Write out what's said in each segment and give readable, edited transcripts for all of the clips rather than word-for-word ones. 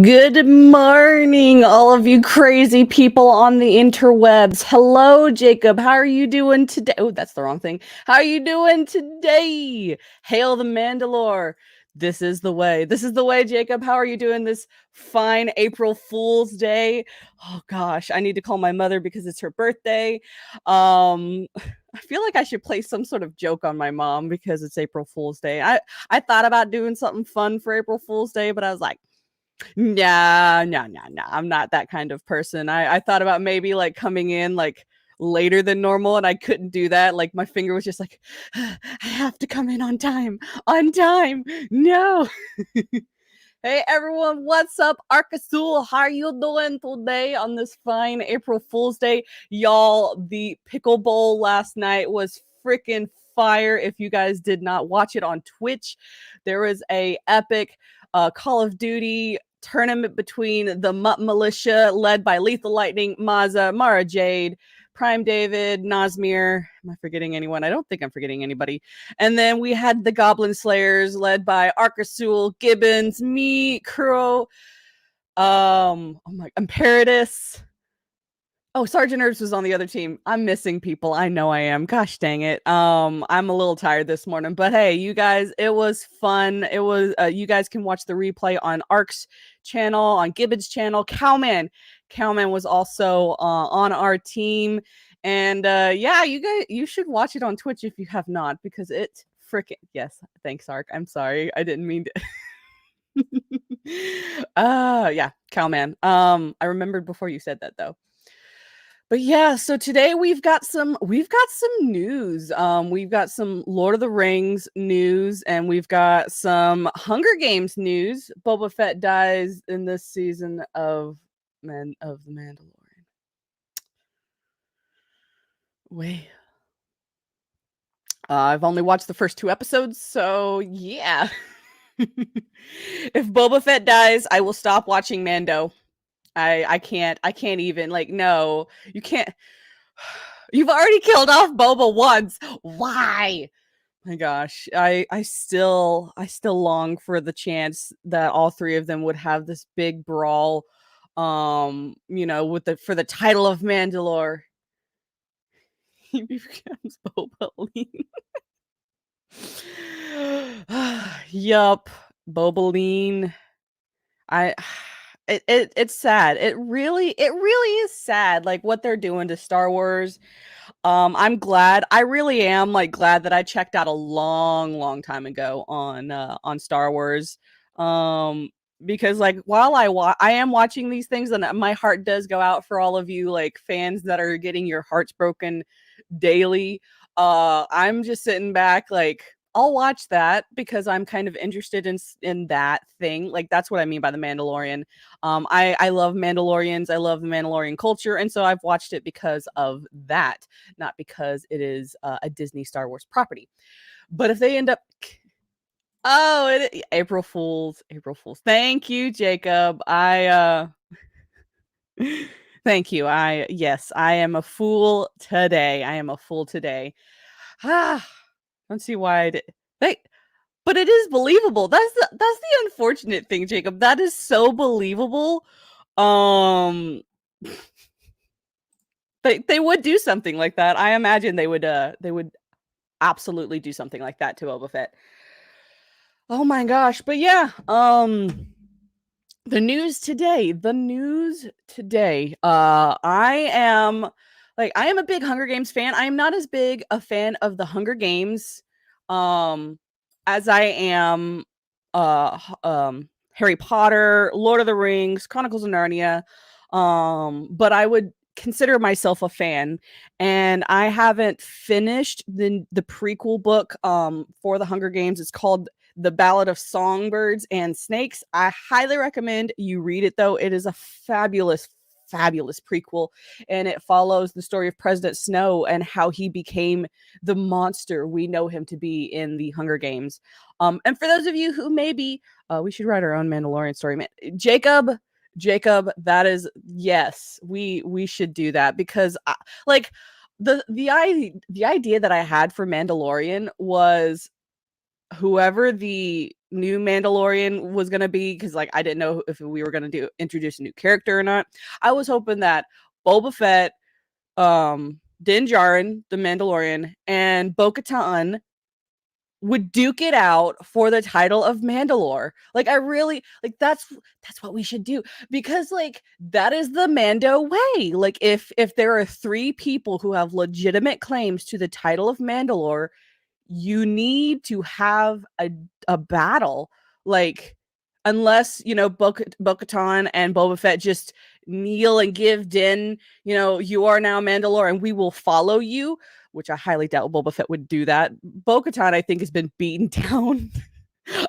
Good morning, all of you crazy people on the interwebs. Hello, Jacob. How are you doing today? Oh, that's the wrong thing. How are you doing today? Hail the Mandalore. This is the way. This is the way, Jacob. How are you doing this fine April Fool's Day? Oh gosh, I need to call my mother because it's her birthday. I feel like I should play some sort of joke on my mom because it's April Fool's Day. I thought about doing something fun for April Fool's Day, but I was like, yeah, no, no, no. I'm not that kind of person. I thought about maybe like coming in like later than normal, and I couldn't do that. Like my finger was just like, I have to come in on time. On time. No. Hey everyone, what's up? Arkasul, how are you doing today on this fine April Fool's Day? Y'all, the Pickle Bowl last night was freaking fire. If you guys did not watch it on Twitch, there was a epic Call of Duty tournament between the Mutt Militia, led by Lethal Lightning, Maza, Mara Jade, Prime David, Nazmir. Am I forgetting anyone? I don't think I'm forgetting anybody. And then we had the Goblin Slayers, led by Arkasul, Gibbons, me, Kuro, oh my, Imperatus. Oh, Sergeant Herbs was on the other team. I'm missing people. I know I am. Gosh dang it. I'm a little tired this morning, but hey, you guys, it was fun. It was. You guys can watch the replay on Ark's channel, on Gibbons' channel. Cowman was also on our team, and yeah, you should watch it on Twitch if you have not, because it freaking yes. Thanks, Ark. I'm sorry. I didn't mean to. Yeah, Cowman. I remembered before you said that though. But yeah, so today we've got some news. We've got some Lord of the Rings news, and we've got some Hunger Games news. Boba Fett dies in this season of the Mandalorian. Wait. I've only watched the first 2 episodes, so yeah. If Boba Fett dies, I will stop watching Mando. I can't even, like, no. You can't. You've already killed off Boba once. Why? My gosh, I still long for the chance that all 3 of them would have this big brawl, with for the title of Mandalore. He becomes Boba Lean. Yup, Boba Lean. I it's sad. It really is sad, like what they're doing to Star Wars. I'm glad. I really am like glad that I checked out a long time ago on Star Wars. Um because like while I am watching these things, and my heart does go out for all of you like fans that are getting your hearts broken daily. I'm just sitting back like I'll watch that because I'm kind of interested in that thing. Like that's what I mean by the Mandalorian. I love Mandalorians. I love the Mandalorian culture, and so I've watched it because of that, not because it is a Disney Star Wars property. But if they end up, April Fools, April Fools. Thank you, Jacob. Thank you. Yes, I am a fool today. I am a fool today. Ah, don't see why I did. They, but it is believable. That's the unfortunate thing, Jacob. That is so believable. Um, they would do something like that. I imagine they would absolutely do something like that to Boba Fett. Oh my gosh. But yeah, the news today. I am a big Hunger Games fan. I am not as big a fan of the Hunger Games um as I am Harry Potter, Lord of the Rings, Chronicles of Narnia. But I would consider myself a fan, and I haven't finished the prequel book for the Hunger Games. It's called The Ballad of Songbirds and Snakes. I highly recommend you read it though. It is a fabulous prequel, and it follows the story of President Snow and how he became the monster we know him to be in the Hunger Games. And for those of you who maybe we should write our own Mandalorian story, man. Jacob, that is, yes, we should do that because like the idea that I had for Mandalorian was whoever the new Mandalorian was gonna be, because like I didn't know if we were gonna introduce a new character or not. I was hoping that Boba Fett, Din Djarin, the Mandalorian, and Bo-Katan would duke it out for the title of Mandalore. Like I really like that's what we should do, because like that is the Mando way. Like if there are three people who have legitimate claims to the title of Mandalore, you need to have a battle. Like unless, Bo-Katan and Boba Fett just kneel and give Din, you are now Mandalore and we will follow you, which I highly doubt Boba Fett would do that. Bo-Katan, I think, has been beaten down.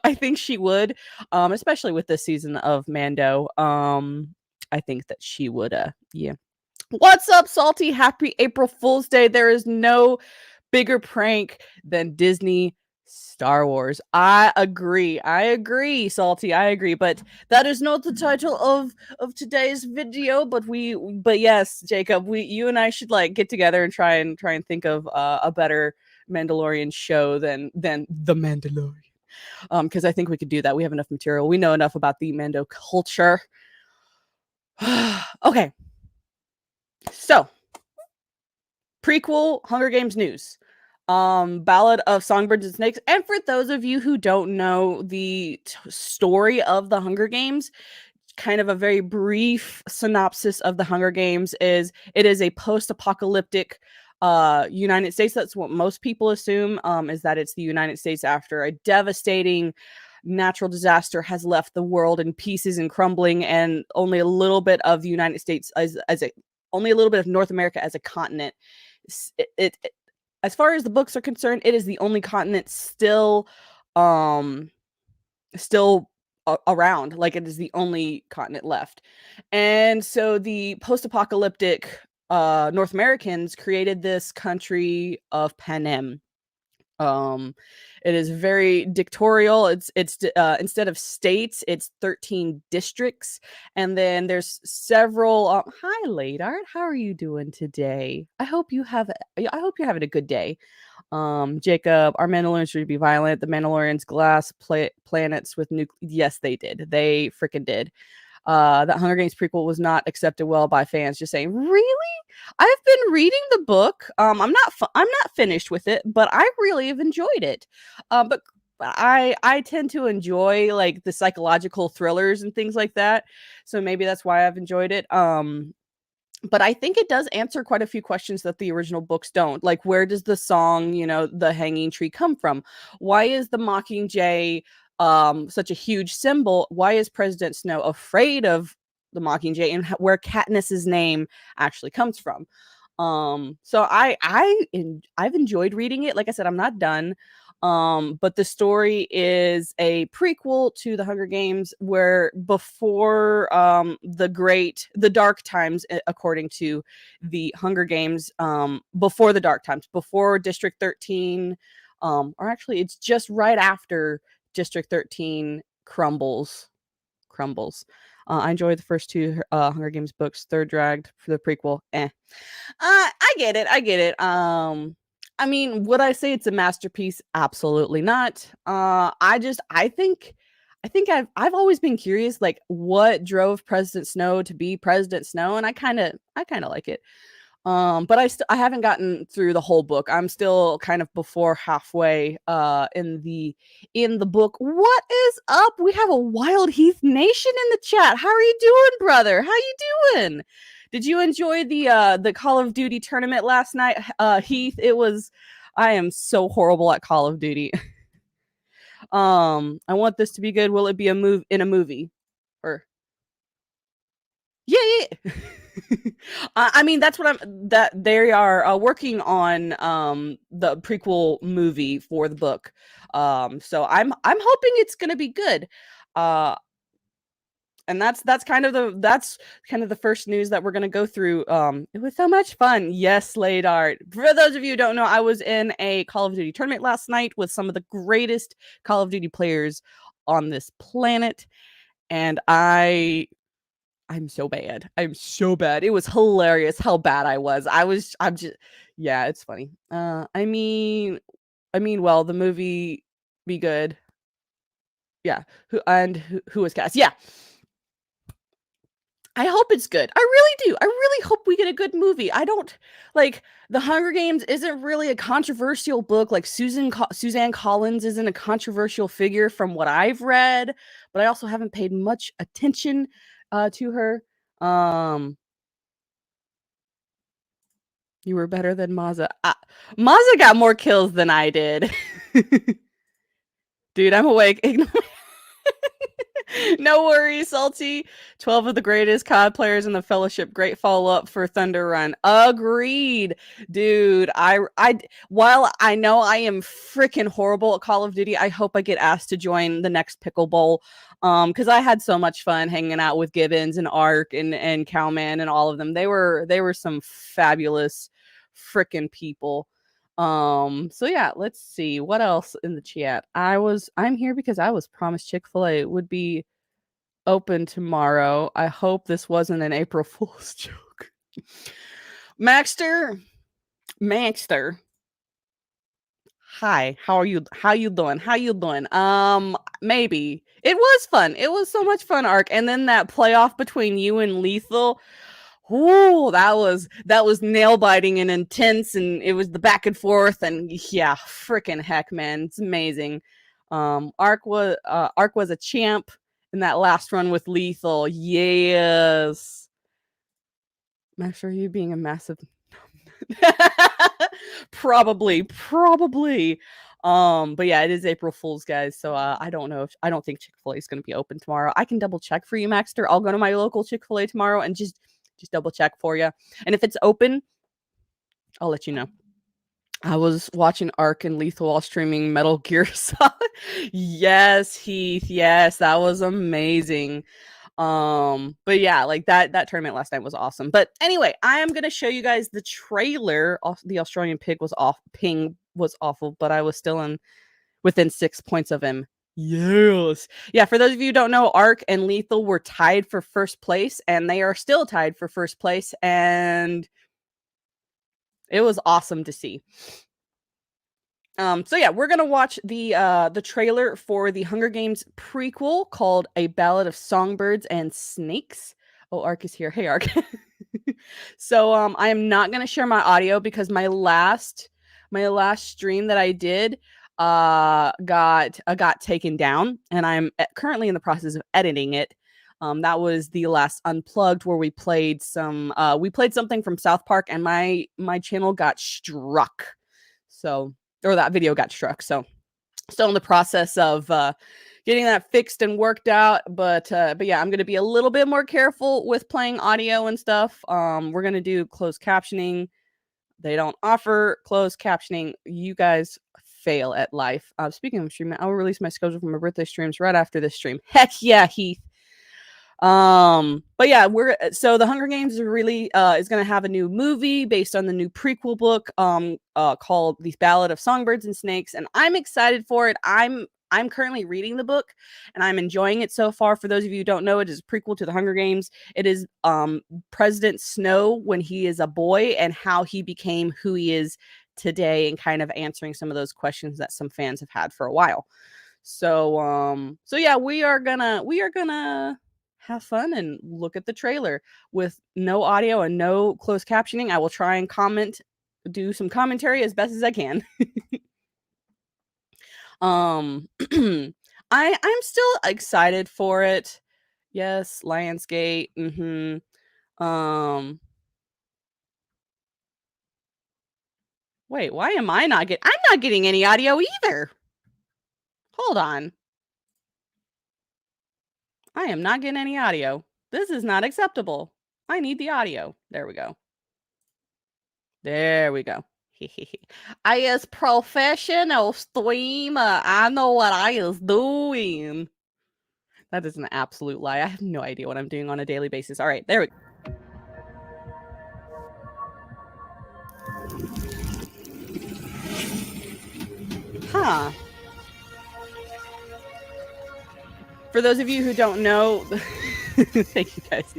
I think she would, especially with this season of Mando. I think that she would, yeah. What's up, Salty? Happy April Fool's Day. There is no bigger prank than Disney Star Wars. I agree, Salty. I agree. But that is not the title of today's video. But yes, Jacob, you and I should like get together and try and think of a better Mandalorian show than The Mandalorian. Because I think we could do that. We have enough material. We know enough about the Mando culture. Okay. So, prequel Hunger Games news. Ballad of Songbirds and Snakes. And for those of you who don't know the story of the Hunger Games, kind of a very brief synopsis of the Hunger Games is it is a post-apocalyptic United States. That's what most people assume, is that it's the United States after a devastating natural disaster has left the world in pieces and crumbling, and only a little bit of the United States only a little bit of North America as a continent. It as far as the books are concerned, it is the only continent still around. Like it is the only continent left. And so the post-apocalyptic North Americans created this country of Panem. It is very dictatorial. It's instead of states, it's 13 districts, and then there's several. Hi, Ladart. How are you doing today? I hope you're having a good day. Jacob, our Mandalorians should be violent. The Mandalorians glass planets with Yes, they did. They freaking did. That Hunger Games prequel was not accepted well by fans. Just saying, really? I've been reading the book. I'm not finished with it, but I really have enjoyed it. But I tend to enjoy like the psychological thrillers and things like that. So maybe that's why I've enjoyed it. But I think it does answer quite a few questions that the original books don't. Like, where does the song, the hanging tree come from? Why is the Mockingjay such a huge symbol? Why is President Snow afraid of the Mockingjay, and where Katniss's name actually comes from? So I've enjoyed reading it. Like I said, I'm not done. But the story is a prequel to the Hunger Games, where before the dark times, according to the Hunger Games, before the dark times, before District 13, or actually it's just right after District 13 crumbles. I enjoyed the first two Hunger Games books. Third dragged for the prequel. I get it. I mean, would I say it's a masterpiece? Absolutely not. I think I've always been curious, like what drove President Snow to be President Snow, and I kind of like it. But I haven't gotten through the whole book. I'm still kind of before halfway in the book. What is up? We have a Wild Heath Nation in the chat. How are you doing, brother? How you doing? Did you enjoy the Call of Duty tournament last night, Heath? I am so horrible at Call of Duty. I want this to be good. Will it be in a movie? Or yeah. I mean, that's what that they are working on the prequel movie for the book. So I'm hoping it's gonna be good. And that's kind of the first news that we're gonna go through. It was so much fun. Yes, Laid Art. For those of you who don't know, I was in a Call of Duty tournament last night with some of the greatest Call of Duty players on this planet, and I'm so bad. I'm so bad. It was hilarious how bad I was. I'm just yeah, it's funny. I mean, well, the movie be good. Yeah. Who was cast? Yeah. I hope it's good. I really do. I really hope we get a good movie. I don't like The Hunger Games isn't really a controversial book. Like Suzanne Collins isn't a controversial figure from what I've read, but I also haven't paid much attention to her. You were better than Maza. Maza got more kills than I did. Dude, I'm awake. No worries, Salty. 12 of the greatest COD players in the Fellowship. Great follow-up for Thunder Run. Agreed. Dude, while I know I am freaking horrible at Call of Duty, I hope I get asked to join the next Pickle Bowl. Because I had so much fun hanging out with Gibbons and Ark and Cowman and all of them. They were some fabulous freaking people. So yeah, let's see what else in the chat. I'm here because I was promised Chick-fil-A would be open tomorrow. I hope this wasn't an April Fool's joke. Maxter. Hi, how you doing? Maybe. It was fun. It was so much fun, Ark. And then that playoff between you and Lethal. Oh, that was nail biting and intense, and it was the back and forth, and yeah, freaking heck, man, it's amazing. Ark was a champ in that last run with Lethal. Yes, I'm sure you being a massive, probably. But yeah, it is April Fool's, guys. So I don't think Chick-fil-A is going to be open tomorrow. I can double check for you, Maxter. I'll go to my local Chick-fil-A tomorrow and just double check for you. And if it's open, I'll let you know. I was watching Ark and Lethal while streaming Metal Gear Solid. Yes, Heath. Yes, that was amazing. But yeah, like that tournament last night was awesome. But anyway, I am gonna show you guys the trailer. The Australian ping was awful, but I was still within 6 points of him. Yes. Yeah, for those of you who don't know, Ark and Lethal were tied for first place, and they are still tied for first place, and it was awesome to see. So yeah, we're gonna watch the trailer for the Hunger Games prequel called A Ballad of Songbirds and Snakes. Oh, Ark is here. Hey, Ark. So I am not gonna share my audio because my last stream that I did got taken down, and I'm currently in the process of editing it. That was the last Unplugged where we played something from South Park, and my channel got struck. So, or that video got struck. So still in the process of getting that fixed and worked out. But yeah, I'm gonna be a little bit more careful with playing audio and stuff. We're gonna do closed captioning. They don't offer closed captioning. You guys fail at life. Speaking of streaming, I will release my schedule for my birthday streams right after this stream. Heck yeah, Heath. But yeah, so the Hunger Games is really is going to have a new movie based on the new prequel book called The Ballad of Songbirds and Snakes, and I'm excited for it. I'm currently reading the book and I'm enjoying it so far. For those of you who don't know, it is a prequel to the Hunger Games. It is President Snow when he is a boy and how he became who he is today, and kind of answering some of those questions that some fans have had for a while. So yeah, we are gonna have fun and look at the trailer with no audio and no closed captioning. I will try and do some commentary as best as I can. I'm still excited for it. Yes, Lionsgate. Wait, why am I not I'm not getting any audio either. Hold on. I am not getting any audio. This is not acceptable. I need the audio. There we go. There we go. I is professional streamer. I know what I is doing. That is an absolute lie. I have no idea what I'm doing on a daily basis. All right, there we go. Huh. For those of you who don't know, thank you guys.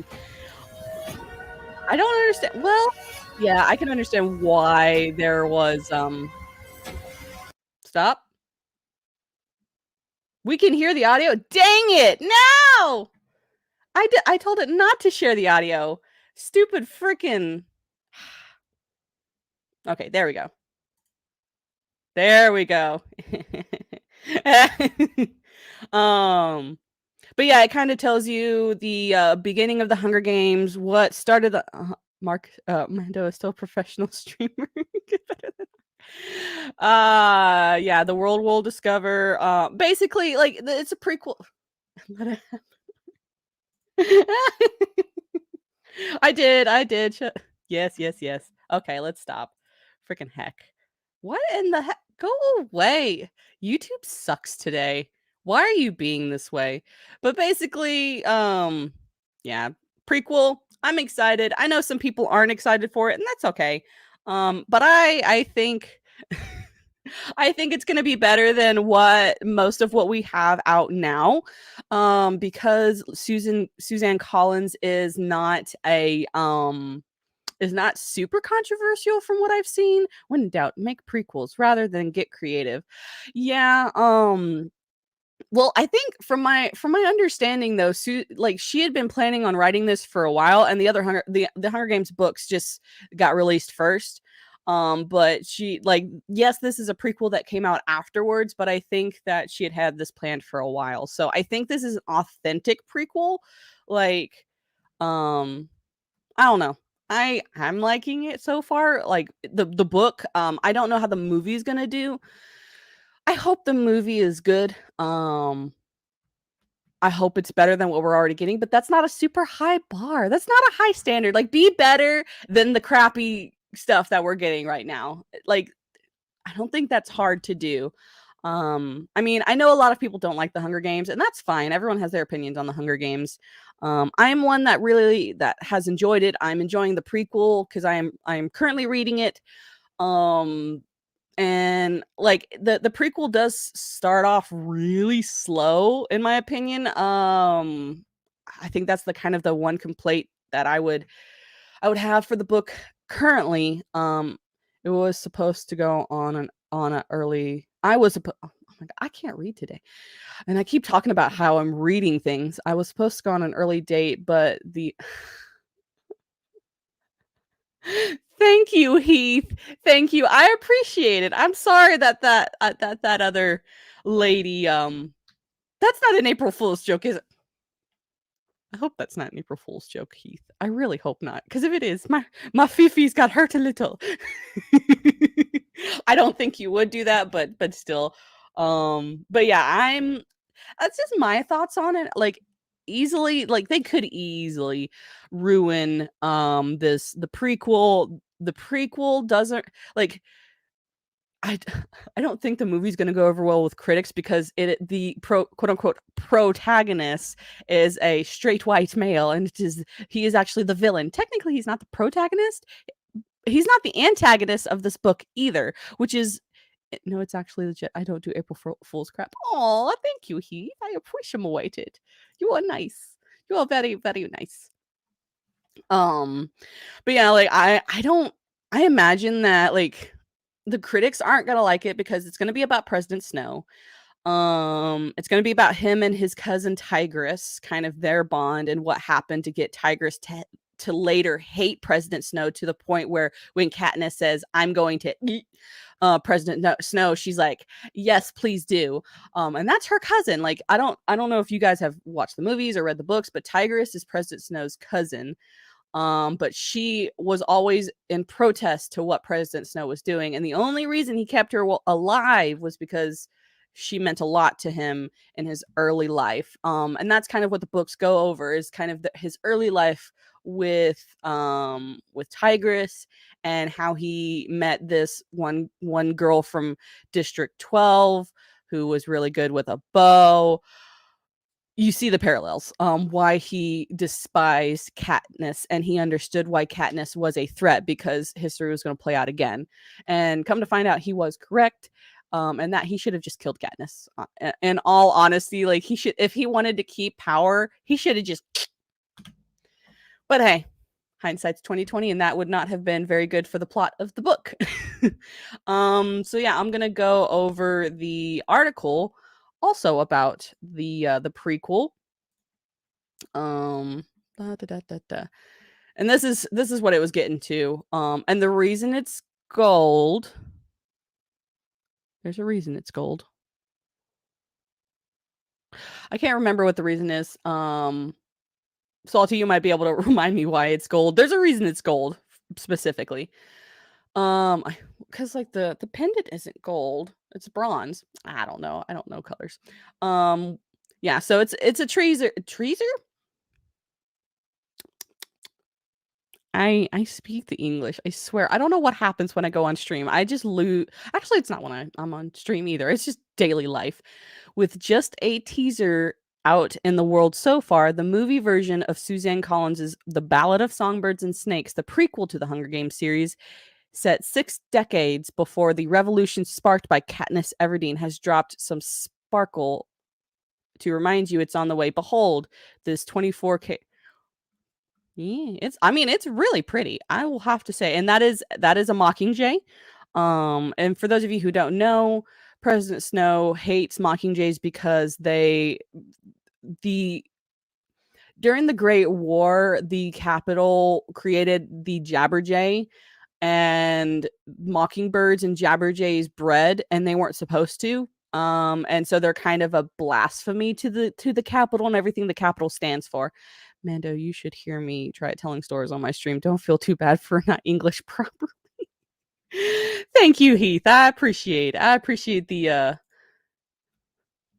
I don't understand. Well, yeah, I can understand why there was stop. We can hear the audio. Dang it! No! I told it not to share the audio. Stupid freaking. Okay, there we go. There we go. But yeah, it kind of tells you the beginning of the Hunger Games, what started the Mark Mando is still a professional streamer. Yeah, the world will discover. Basically, like it's a prequel. I did. Yes. Okay, let's stop. Freaking heck. What in the heck? Go away. YouTube sucks today. Why are you being this way? But basically, yeah, prequel. I'm excited. I know some people aren't excited for it, and that's okay. But I think I think it's going to be better than what most of what we have out now, because Suzanne Collins is not super controversial from what I've seen. When in doubt, make prequels rather than get creative. Yeah. Well, I think from my understanding though, like she had been planning on writing this for a while, and the Hunger Games books just got released first. But she like yes, this is a prequel that came out afterwards, but I think that she had this planned for a while. So I think this is an authentic prequel. Like, I don't know. I'm liking it so far. Like the book. I don't know how the movie's gonna do. I hope the movie is good. I hope it's better than what we're already getting, but that's not a super high bar. That's not a high standard. Like, be better than the crappy stuff that we're getting right now. Like, I don't think that's hard to do. I mean, I know a lot of people don't like the Hunger Games, and that's fine. Everyone has their opinions on the Hunger Games. I'm one that has enjoyed it. I'm enjoying the prequel because I'm currently reading it. And like the prequel does start off really slow in my opinion. I think that's the kind of the one complaint that I would have for the book currently. It was supposed to go on an early oh my god, I can't read today. And I keep talking about how I'm reading things. I was supposed to go on an early date, but the Thank you, Heath. Thank you. I appreciate it. I'm sorry that other lady that's not an April Fool's joke, is it? I hope that's not an April Fool's joke, Heath. I really hope not, because if it is, my Fifi's got hurt a little. I don't think you would do that, but still. But yeah, that's just my thoughts on it. Like easily, like they could easily ruin the prequel. The prequel doesn't like I I don't think the movie's gonna go over well with critics because the quote unquote protagonist is a straight white male, and he is actually the villain. Technically, he's not the protagonist. He's not the antagonist of this book either, which is no, it's actually legit. I don't do April Fool's crap. Oh, thank you, Heath. I appreciate it. You are nice. You are very, very nice. But yeah, like I imagine that like the critics aren't gonna like it because it's gonna be about President Snow. It's gonna be about him and his cousin Tigress, kind of their bond and what happened to get Tigress to later hate President Snow to the point where when Katniss says, "I'm going to eat President Snow," she's like, "Yes, please do." And that's her cousin. Like, I don't know if you guys have watched the movies or read the books, but Tigress is President Snow's cousin. But she was always in protest to what President Snow was doing, and the only reason he kept her alive was because she meant a lot to him in his early life. And that's kind of what the books go over, is kind of his early life with Tigress, and how he met this one girl from District 12 who was really good with a bow. You see the parallels, why he despised Katniss, and he understood why Katniss was a threat because history was going to play out again. And come to find out, he was correct, and that he should have just killed Katniss. In all honesty, like he should, if he wanted to keep power, he should have just. But hey, hindsight's 2020, and that would not have been very good for the plot of the book. So yeah, I'm gonna go over the article also about the prequel. Da, da, da, da, da. And this is what it was getting to. And the reason it's gold. There's a reason it's gold. I can't remember what the reason is. Salty, you might be able to remind me why it's gold. There's a reason it's gold specifically. Because like the pendant isn't gold, it's bronze. I don't know. I don't know colors. Yeah. So it's a treaser. Treaser. I speak the English. I swear. I don't know what happens when I go on stream. I just lose. Actually, it's not when I'm on stream either. It's just daily life. With just a teaser out in the world so far, the movie version of Suzanne Collins's The Ballad of Songbirds and Snakes, the prequel to the Hunger Games series, set 6 decades before the revolution sparked by Katniss Everdeen, has dropped some sparkle to remind you it's on the way. Behold, this 24K. Yeah, it's really pretty. I will have to say. And that is a Mockingjay. And for those of you who don't know, President Snow hates Mockingjays because during the Great War, the Capitol created the Jabberjay, and mockingbirds and jabberjays bred, and they weren't supposed to. And so they're kind of a blasphemy to the Capitol and everything the Capitol stands for. Mando, you should hear me try telling stories on my stream. Don't feel too bad for not English properly. Thank you, Heath. I appreciate the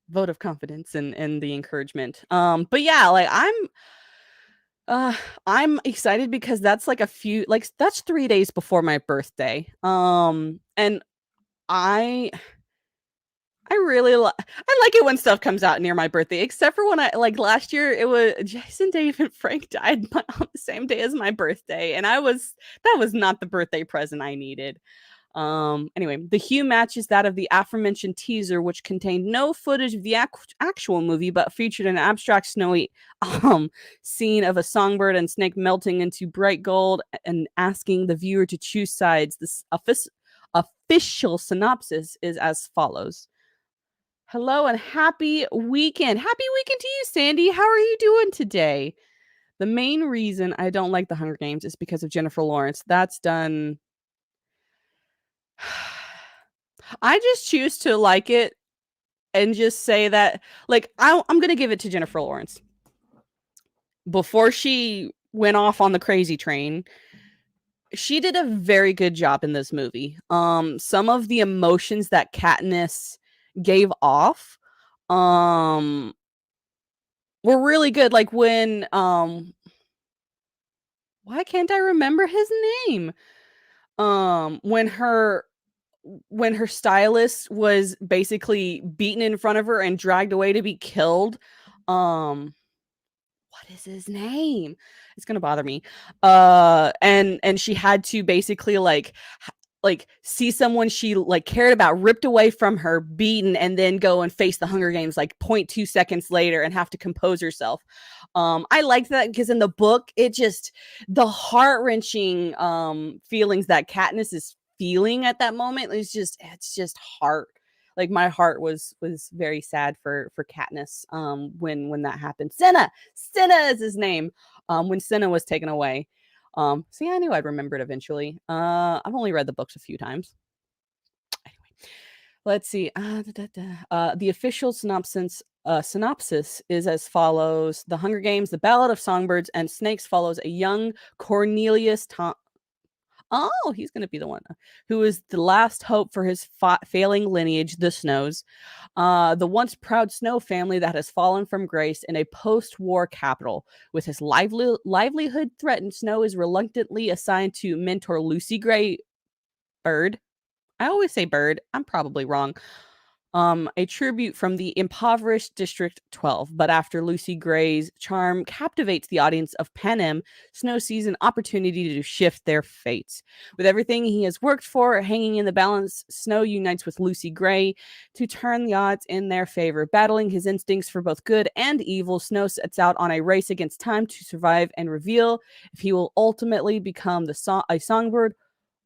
vote of confidence and the encouragement. But yeah, like I'm excited because that's like that's 3 days before my birthday. And I I like it when stuff comes out near my birthday, except for when I like last year it was Jason David Frank died on the same day as my birthday, and that was not the birthday present I needed. Anyway, the hue matches that of the aforementioned teaser, which contained no footage of the actual movie, but featured an abstract snowy scene of a songbird and snake melting into bright gold and asking the viewer to choose sides. This official synopsis is as follows. Hello and happy weekend. Happy weekend to you, Sandy. How are you doing today? The main reason I don't like the Hunger Games is because of Jennifer Lawrence. That's done. I just choose to like it and just say that, like, I'm going to give it to Jennifer Lawrence. Before she went off on the crazy train, she did a very good job in this movie. Some of the emotions that Katniss gave off were really good. Like when why can't I remember his name? When her stylist was basically beaten in front of her and dragged away to be killed. What is his name? It's gonna bother me. And she had to basically like see someone she like cared about ripped away from her, beaten, and then go and face the Hunger Games like 0.2 seconds later and have to compose herself. I liked that because in the book, it just the heart-wrenching feelings that Katniss is feeling at that moment it's just heart. Like my heart was very sad for Katniss when that happened. Cinna is his name. When Cinna was taken away. See, I knew I'd remember it eventually. I've only read the books a few times. Anyway, let's see. The official synopsis is as follows: The Hunger Games, The Ballad of Songbirds and Snakes follows a young Cornelius Oh, he's going to be the one who is the last hope for his failing lineage, the Snows. The once proud Snow family that has fallen from grace in a post-war capital. With his livelihood threatened, Snow is reluctantly assigned to mentor Lucy Gray Bird. I always say Bird. I'm probably wrong. A tribute from the impoverished District 12. But after Lucy Gray's charm captivates the audience of Panem, Snow sees an opportunity to shift their fates. With everything he has worked for hanging in the balance, Snow unites with Lucy Gray to turn the odds in their favor. Battling his instincts for both good and evil, Snow sets out on a race against time to survive and reveal if he will ultimately become a songbird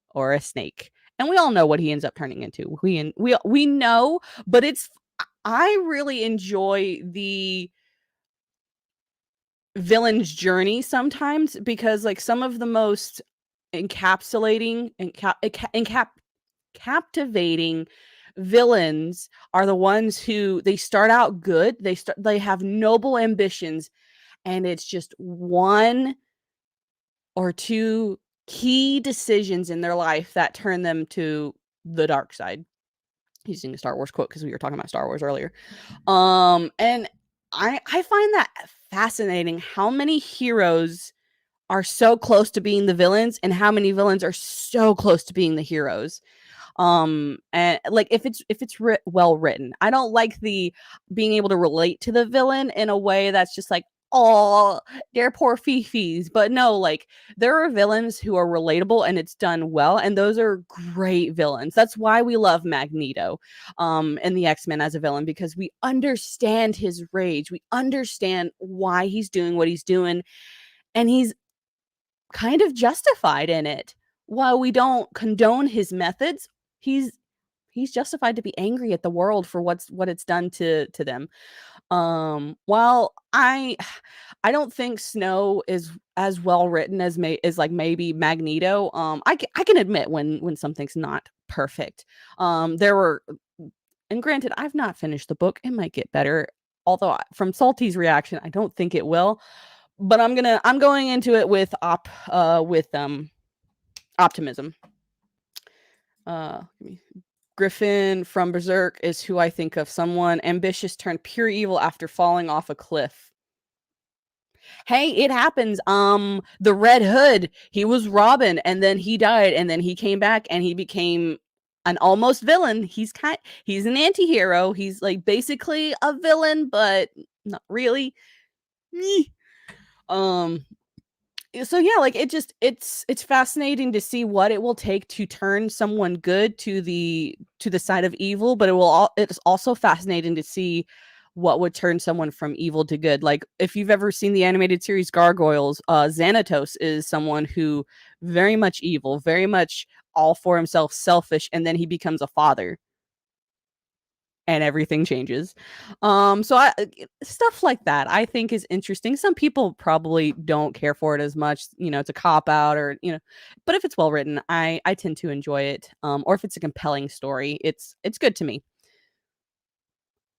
or a snake. And we all know what he ends up turning into. We know, but I really enjoy the villain's journey sometimes because like some of the most encapsulating captivating villains are the ones who they start out good, they have noble ambitions, and it's just one or two key decisions in their life that turn them to the dark side. Using a Star Wars quote because we were talking about Star Wars earlier. And I find that fascinating how many heroes are so close to being the villains and how many villains are so close to being the heroes. And like if it's well written, I don't like the being able to relate to the villain in a way that's just like, oh, they're poor fifis. But no, like there are villains who are relatable and it's done well, and those are great villains. That's why we love Magneto in the X-Men as a villain, because we understand his rage, we understand why he's doing what he's doing, and he's kind of justified in it. While we don't condone his methods, he's justified to be angry at the world for what it's done to them. While I don't think Snow is as well written as like maybe Magneto. I can admit when something's not perfect. There were, and granted, I've not finished the book. It might get better. Although from Salty's reaction, I don't think it will. But I'm going into it with optimism. Griffin from Berserk is who I think of. Someone ambitious turned pure evil after falling off a cliff. Hey, it happens. The Red Hood, he was Robin and then he died and then he came back and he became an almost villain. He's an anti-hero. He's like basically a villain, but not really. So yeah, like it's fascinating to see what it will take to turn someone good to the side of evil, but it's also fascinating to see what would turn someone from evil to good. Like if you've ever seen the animated series Gargoyles, Xanatos is someone who very much evil, very much all for himself, selfish, and then he becomes a father. And everything changes. So stuff like that I think is interesting. Some people probably don't care for it as much. It's a cop out, or but if it's well written, I tend to enjoy it. Or if it's a compelling story, it's good to me.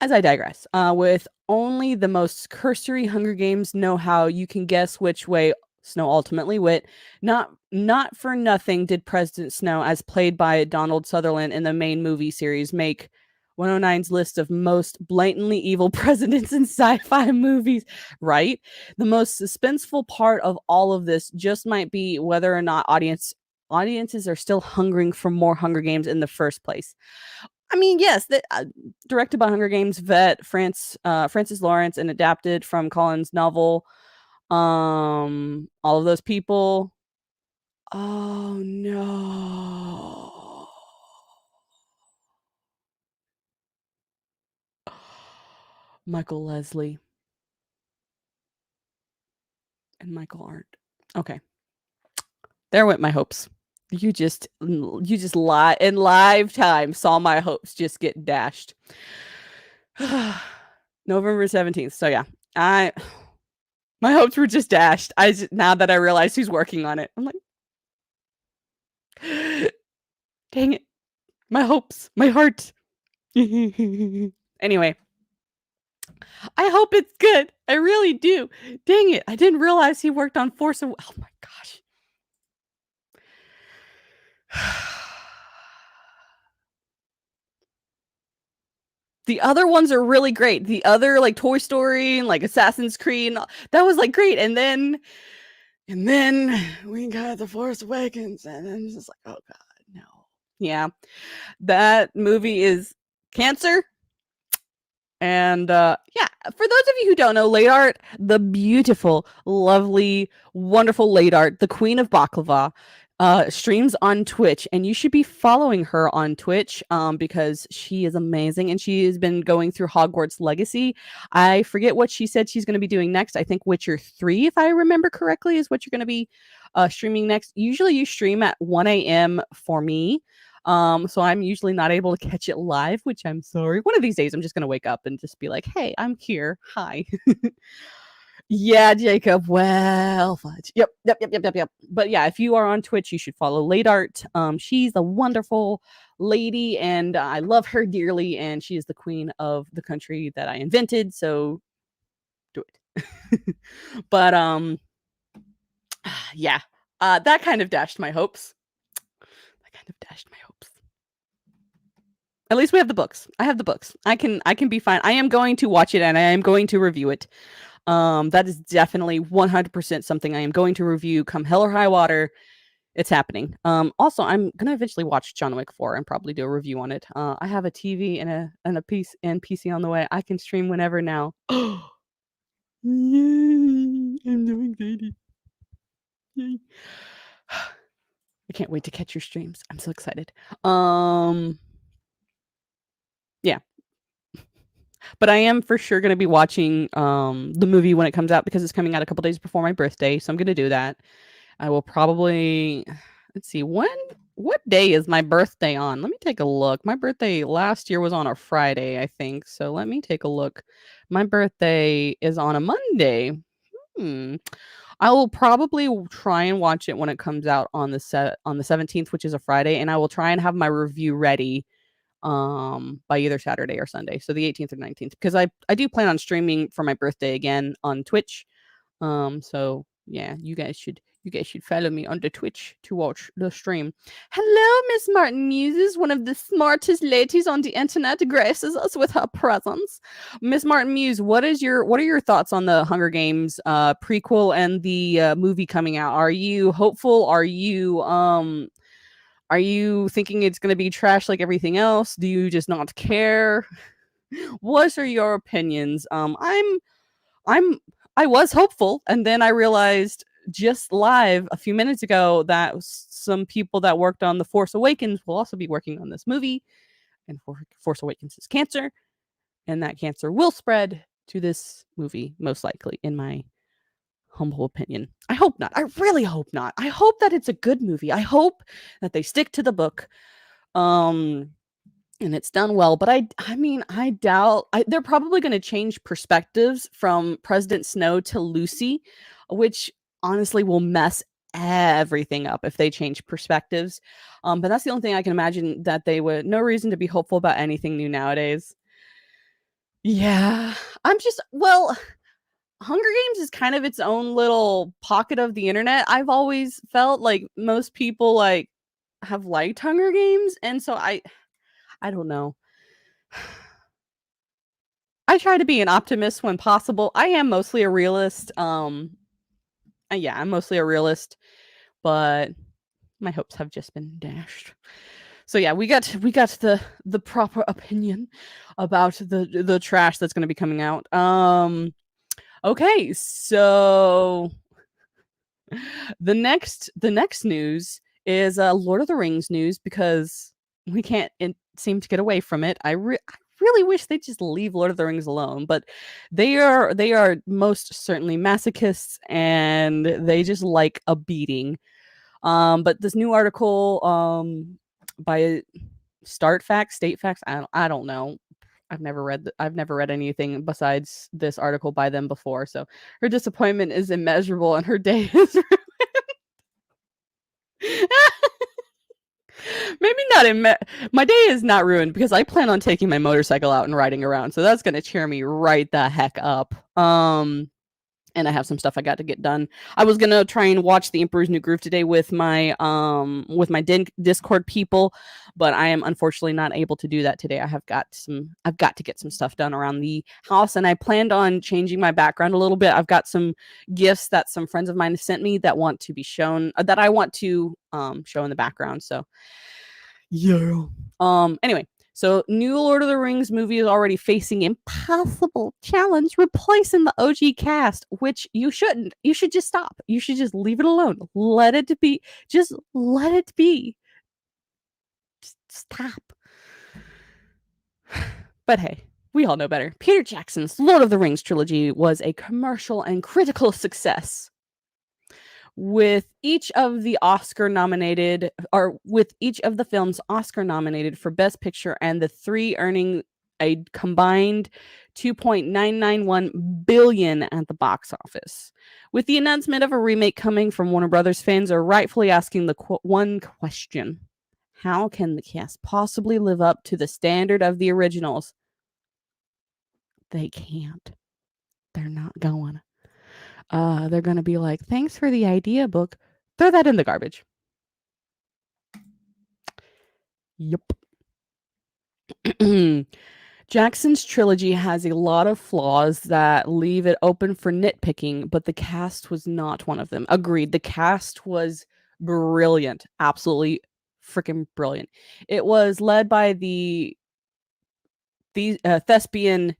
As I digress, with only the most cursory Hunger Games know-how, you can guess which way Snow ultimately went. Not for nothing did President Snow, as played by Donald Sutherland in the main movie series, make 109's list of most blatantly evil presidents in sci-fi movies, right? The most suspenseful part of all of this just might be whether or not audiences are still hungering for more Hunger Games in the first place. I mean, yes, directed by Hunger Games vet Francis Lawrence and adapted from Collins' novel. All of those people. Oh no. Michael Leslie and Michael Arndt. Okay. There went my hopes. You just in live time saw my hopes just get dashed. November 17th. So yeah, my hopes were just dashed. Now that I realize who's working on it, I'm like, dang it. My hopes, my heart. Anyway, I hope it's good. I really do. Dang it. I didn't realize he worked on Force of... Oh my gosh. The other ones are really great. The other, like Toy Story and like Assassin's Creed, that was like great. And then we got The Force Awakens, and then it's just like, oh god, no. Yeah, that movie is cancer. And yeah, for those of you who don't know, Late Art, the beautiful, lovely, wonderful Late Art, the queen of baklava, streams on Twitch, and you should be following her on Twitch because she is amazing, and she has been going through Hogwarts Legacy. I forget what she said she's going to be doing next. I think Witcher 3, if I remember correctly, is what you're going to be streaming next. Usually you stream at 1 a.m. for me. So I'm usually not able to catch it live, which I'm sorry. One of these days, I'm just gonna wake up and just be like, "Hey, I'm here. Hi." Yeah, Jacob. Well, fudge. Yep. But yeah, if you are on Twitch, you should follow Late Art. She's a wonderful lady, and I love her dearly. And she is the queen of the country that I invented. So do it. But yeah, that kind of dashed my hopes. At least we have the books. I have the books. I can be fine. I am going to watch it and I am going to review it. That is definitely 100% something I am going to review come hell or high water. It's happening. Also, I'm gonna eventually watch John Wick 4 and probably do a review on it. I have a TV and a piece and PC on the way. I can stream whenever now. Yay! I'm so excited. Yay. I can't wait to catch your streams. I'm so excited. Yeah. But I am for sure gonna be watching the movie when it comes out because it's coming out a couple days before my birthday. So I'm gonna do that. I will probably let's see, what day is my birthday on? Let me take a look. My birthday last year was on a Friday, I think. So let me take a look. My birthday is on a Monday. I will probably try and watch it when it comes out on the 17th, which is a Friday, and I will try and have my review ready by either Saturday or Sunday. So the 18th or 19th because I do plan on streaming for my birthday again on Twitch. So yeah, you guys should follow me on the Twitch to watch the stream. Hello, Miss Martin Muses, one of the smartest ladies on the internet, graces us with her presence. Miss Martin Muse, what are your thoughts on the Hunger Games prequel and the movie coming out? Are you hopeful? Are you thinking it's going to be trash like everything else? Do you just not care? What are your opinions? I was hopeful, and then I realized just live a few minutes ago that some people that worked on The Force Awakens will also be working on this movie, and Force Awakens is cancer, and that cancer will spread to this movie, most likely, in my humble opinion. I hope not. I really hope not. I hope that it's a good movie. I hope that they stick to the book. And it's done well, but I mean, I doubt they're probably going to change perspectives from President Snow to Lucy, which honestly will mess everything up if they change perspectives. But that's the only thing I can imagine that they would. No reason to be hopeful about anything new nowadays. Yeah, Hunger Games is kind of its own little pocket of the internet. I've always felt like most people have liked Hunger Games, and so I don't know. I try to be an optimist when possible. I am mostly a realist. Yeah, I'm mostly a realist, but my hopes have just been dashed. So yeah, we got the proper opinion about the trash that's going to be coming out. Okay, so the next news is Lord of the Rings news because we can't seem to get away from it. I really wish they'd just leave Lord of the Rings alone, but they are most certainly masochists and they just like a beating. But this new article by State Facts, I don't know. I've never read anything besides this article by them before. So her disappointment is immeasurable and her day is maybe not my day is not ruined because I plan on taking my motorcycle out and riding around. So that's going to cheer me right the heck up. And I have some stuff I got to get done. I was gonna try and watch The Emperor's New Groove today with my Discord people, but I am unfortunately not able to do that today. I've got to get some stuff done around the house, and I planned on changing my background a little bit. I've got some gifts that some friends of mine sent me that want to be shown that I want to show in the background. So yeah. Anyway. So, new Lord of the Rings movie is already facing impossible challenge replacing the OG cast, which you shouldn't. You should just stop. You should just leave it alone. Let it be. Just let it be. Just stop. But hey, we all know better. Peter Jackson's Lord of the Rings trilogy was a commercial and critical success, with each of the Oscar nominated, or with each of the films Oscar nominated for Best Picture, and the three earning a combined 2.991 billion at the box office. With the announcement of a remake coming from Warner Brothers, fans are rightfully asking the one question: how can the cast possibly live up to the standard of the originals? They can't. They're not going. They're going to be like, thanks for the idea, book. Throw that in the garbage. Yep. Jackson's trilogy has a lot of flaws that leave it open for nitpicking, but the cast was not one of them. Agreed. The cast was brilliant. Absolutely freaking brilliant. It was led by the thespian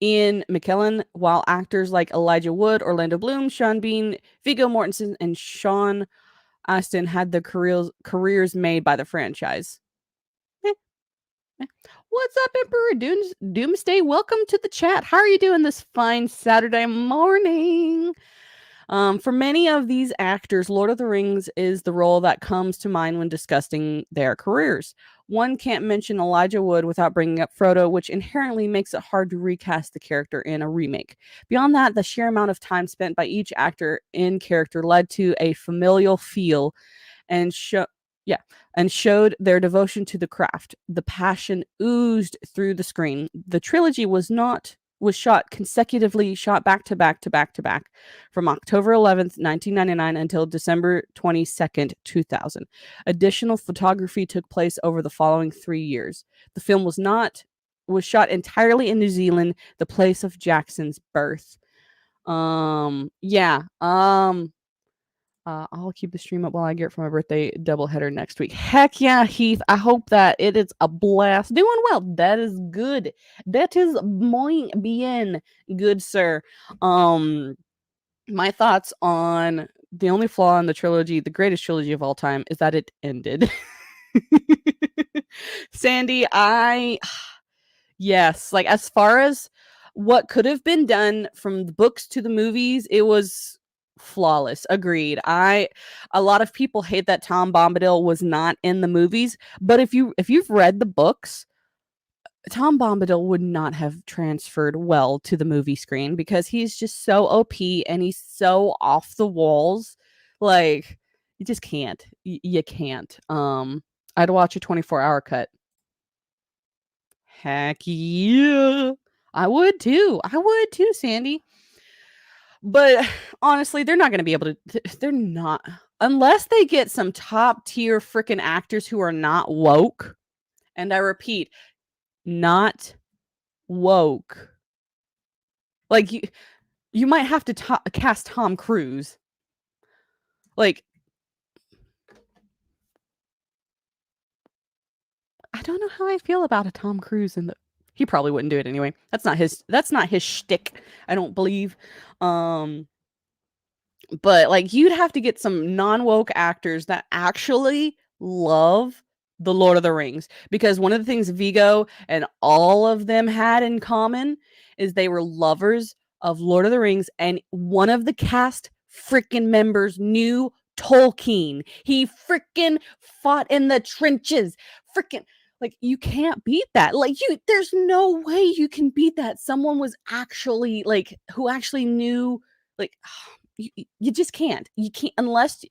Ian McKellen, while actors like Elijah Wood, Orlando Bloom, Sean Bean, Viggo Mortensen, and Sean Astin had their careers made by the franchise. What's up, Emperor Doomsday? Welcome to the chat. How are you doing this fine Saturday morning? For many of these actors, Lord of the Rings is the role that comes to mind when discussing their careers. One can't mention Elijah Wood without bringing up Frodo, which inherently makes it hard to recast the character in a remake. Beyond that, the sheer amount of time spent by each actor in character led to a familial feel and showed their devotion to the craft. The passion oozed through the screen. The trilogy was shot consecutively, shot back to back from October 11th, 1999 until December 22nd, 2000. Additional photography took place over the following 3 years. The film was shot entirely in New Zealand, the place of Jackson's birth. I'll keep the stream up while I get for my birthday doubleheader next week. Heck yeah, Heath. I hope that it is a blast. Doing well. That is good. That is muy bien, good sir. My thoughts on the only flaw in the trilogy, the greatest trilogy of all time, is that it ended. Sandy, yes, like as far as what could have been done from the books to the movies, it was flawless. Agreed. A lot of people hate that Tom Bombadil was not in the movies, but if you've read the books, Tom Bombadil would not have transferred well to the movie screen because he's just so OP and he's so off the walls. Like, you just can't. You can't. I'd watch a 24-hour cut. Heck yeah. I would too, Sandy. But honestly, they're not going to be able to. They're not, unless they get some top tier freaking actors who are not woke. And I repeat, not woke. Like you might have to cast Tom Cruise. Like, I don't know how I feel about a Tom Cruise in the. He probably wouldn't do it anyway. That's not his shtick, I don't believe. But like you'd have to get some non-woke actors that actually love the Lord of the Rings, because one of the things Viggo and all of them had in common is they were lovers of Lord of the Rings, and one of the cast freaking members knew Tolkien. He freaking fought in the trenches. Freaking, like, you can't beat that. Like, there's no way you can beat that. Someone was actually like who actually knew, like, you just can't. You can't unless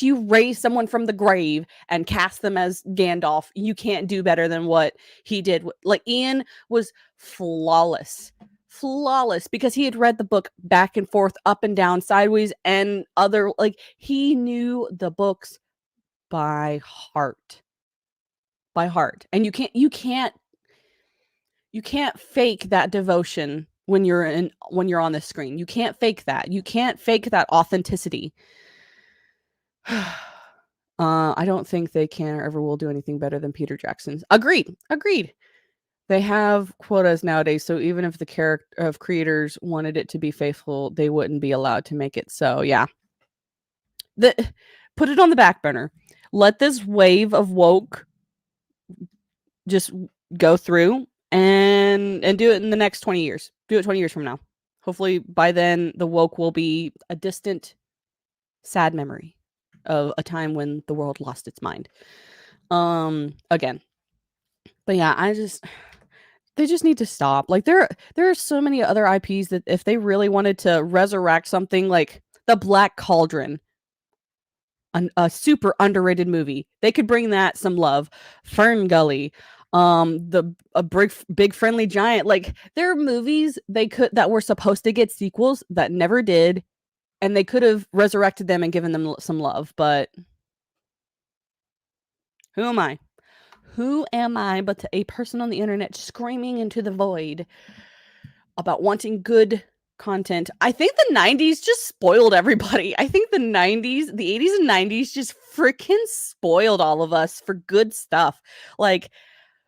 you raise someone from the grave and cast them as Gandalf. You can't do better than what he did. Like, Ian was flawless because he had read the book back and forth, up and down, sideways, and other, like, he knew the books by heart. And you can't fake that devotion when you're on the screen. You can't fake that. You can't fake that authenticity. I don't think they can or ever will do anything better than Peter Jackson's. Agreed. They have quotas nowadays, so even if the character of creators wanted it to be faithful, they wouldn't be allowed to make it so. Yeah. Put it on the back burner. Let this wave of woke just go through and do it in the next 20 years. Do it 20 years from now. Hopefully by then the woke will be a distant sad memory of a time when the world lost its mind. Again. But yeah, they just need to stop. Like there are so many other IPs that if they really wanted to resurrect something like The Black Cauldron, a super underrated movie, they could bring that some love. Fern Gully, big friendly giant. Like there are movies that were supposed to get sequels that never did, and they could have resurrected them and given them some love. But who am I? Who am I but a person on the internet screaming into the void about wanting good content? I think the 90s just spoiled everybody. I think the 80s and 90s just freaking spoiled all of us for good stuff. Like,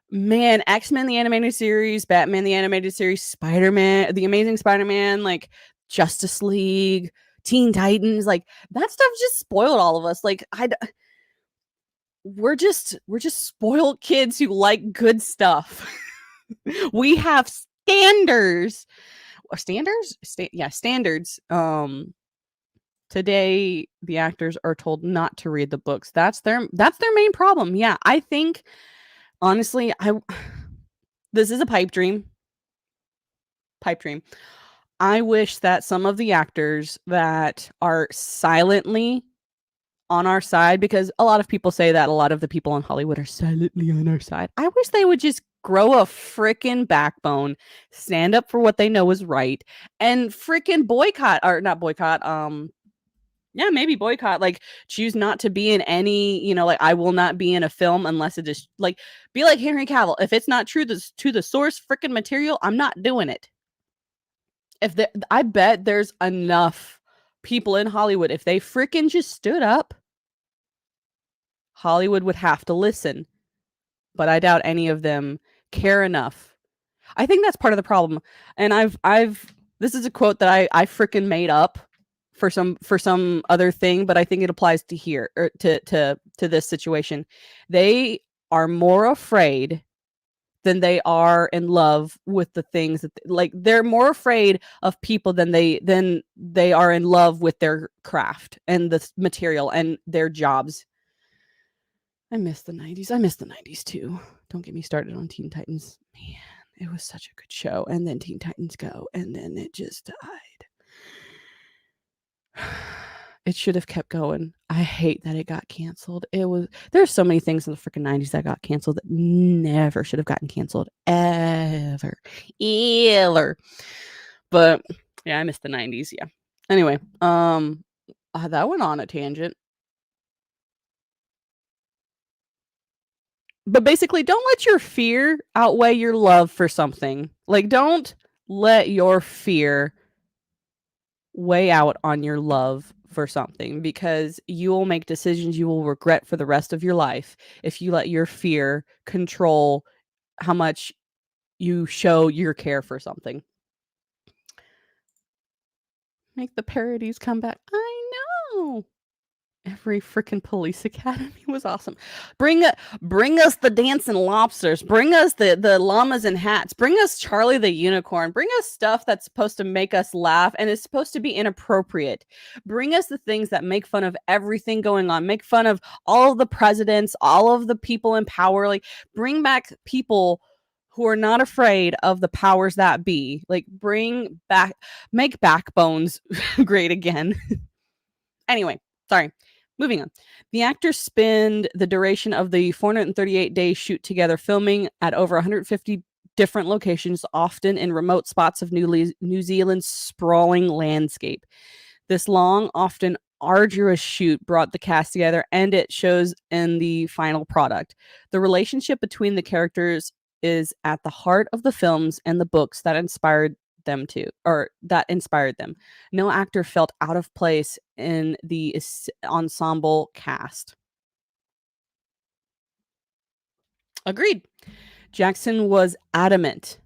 man, X-Men the animated series, Batman the animated series, Spider-Man, The Amazing Spider-Man, like Justice League, Teen Titans, like that stuff just spoiled all of us. Like we're just spoiled kids who like good stuff. We have standards. Standards. Today the actors are told not to read the books. That's their main problem. Yeah, I think honestly, this is a pipe dream. I wish that some of the actors that are silently on our side, because a lot of people say that a lot of the people in Hollywood are silently on our side. I wish they would just grow a freaking backbone, stand up for what they know is right, and freaking boycott, or not boycott, yeah, maybe boycott, like choose not to be in any, like I will not be in a film unless it is like, be like Henry Cavill. If it's not true to the source freaking material, I'm not doing it. I bet there's enough people in Hollywood, if they freaking just stood up, Hollywood would have to listen. But I doubt any of them care enough. I think that's part of the problem. And this is a quote that I freaking made up for some other thing, but I think it applies to here, or to this situation. They are more afraid than they are in love with the things that like they're more afraid of people than they are in love with their craft and the material and their jobs. I miss the 90s. I miss the 90s too. Don't get me started on Teen Titans. Man, it was such a good show. And then Teen Titans Go, and then it just died. It should have kept going. I hate that it got canceled. There's so many things in the freaking 90s that got canceled that never should have gotten canceled. Ever. But yeah, I miss the 90s. Yeah. Anyway, that went on a tangent. But basically, don't let your fear outweigh your love for something. Like, don't let your fear weigh out on your love for something, because you will make decisions you will regret for the rest of your life if you let your fear control how much you show your care for something. Make the parodies come back. I know. Every freaking Police Academy was awesome. Bring us the dancing lobsters. Bring us the llamas and hats. Bring us Charlie the Unicorn. Bring us stuff that's supposed to make us laugh and is supposed to be inappropriate. Bring us the things that make fun of everything going on. Make fun of all of the presidents, all of the people in power. Like, bring back people who are not afraid of the powers that be. Like, make backbones great again. Anyway, sorry. Moving on. The actors spend the duration of the 438-day shoot together, filming at over 150 different locations, often in remote spots of New Zealand's sprawling landscape. This long, often arduous shoot brought the cast together, and it shows in the final product. The relationship between the characters is at the heart of the films and the books that inspired them. No actor felt out of place in the ensemble cast. Agreed. Jackson was adamant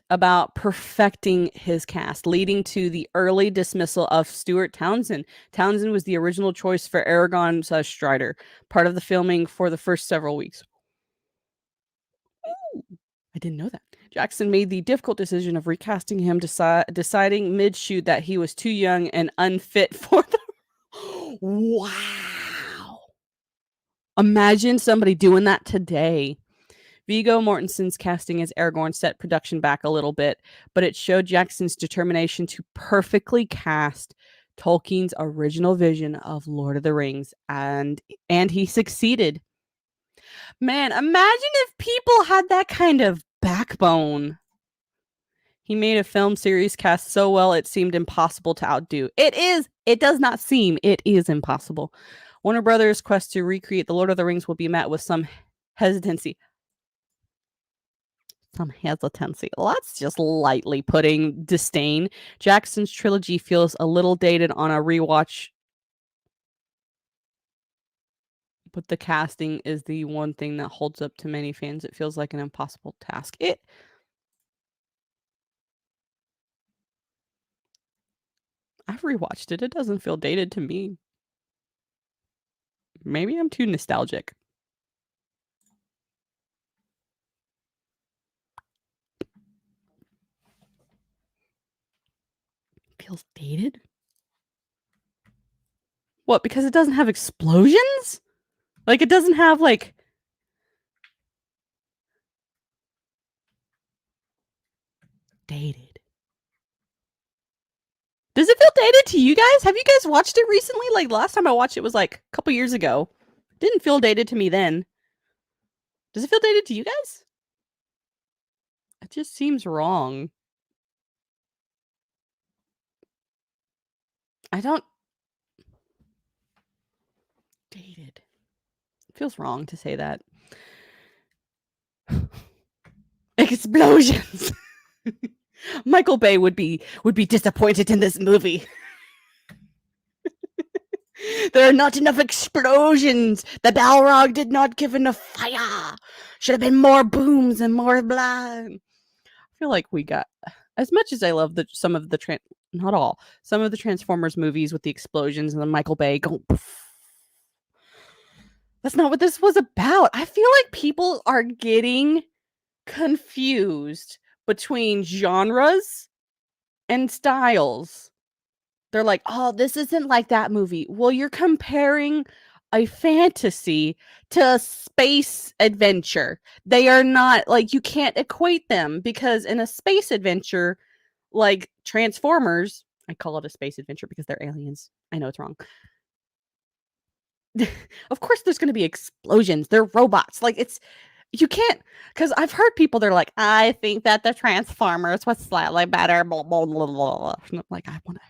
about perfecting his cast, leading to the early dismissal of Stuart Townsend. Townsend was the original choice for Aragorn Strider, part of the filming for the first several weeks. Ooh. I didn't know that. Jackson made the difficult decision of recasting him, deciding mid-shoot that he was too young and unfit for the. Wow. Imagine somebody doing that today. Viggo Mortensen's casting as Aragorn set production back a little bit, but it showed Jackson's determination to perfectly cast Tolkien's original vision of Lord of the Rings, and he succeeded. Man, imagine if people had that kind of backbone. He made a film series cast so well it seemed impossible to outdo. It is. It does not seem. It is impossible. Warner Brothers' quest to recreate The Lord of the Rings will be met with some hesitancy. That's just lightly putting disdain. Jackson's trilogy feels a little dated on a rewatch, but the casting is the one thing that holds up to many fans. It feels like an impossible task. I've rewatched it. It doesn't feel dated to me. Maybe I'm too nostalgic. Feels dated? What, because it doesn't have explosions? Like, it doesn't have, like... Dated. Does it feel dated to you guys? Have you guys watched it recently? Like, last time I watched it was, like, a couple years ago. Didn't feel dated to me then. Does it feel dated to you guys? It just seems wrong. I don't... Dated. It feels wrong to say that. Explosions! Michael Bay would be disappointed in this movie. There are not enough explosions. The Balrog did not give enough fire. Should have been more booms and more blah. I feel like we got, as much as I love some of the Transformers movies with the explosions and then Michael Bay going. That's not what this was about. I feel like people are getting confused between genres and styles. They're like, oh, this isn't like that movie. Well, you're comparing a fantasy to a space adventure. They are not, like, you can't equate them, because in a space adventure, like Transformers, I call it a space adventure because they're aliens. I know it's wrong. Of course there's going to be explosions. They're robots. Like, you can't, because I've heard people, they're like, I think that the Transformers was slightly better, blah, blah, blah, blah. And I'm like, I want to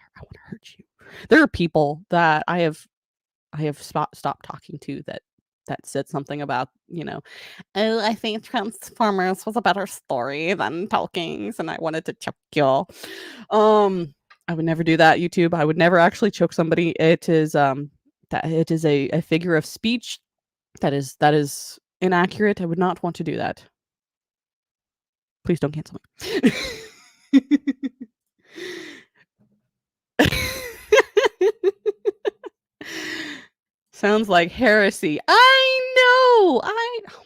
hurt you. There are people that I have stopped talking to that said something about, oh, I think Transformers was a better story than Tolkien's, and I wanted to choke you. I would never do that, YouTube. I would never actually choke somebody. It is a figure of speech that is inaccurate. I would not want to do that. Please don't cancel me. Sounds like heresy. I know. Oh my god.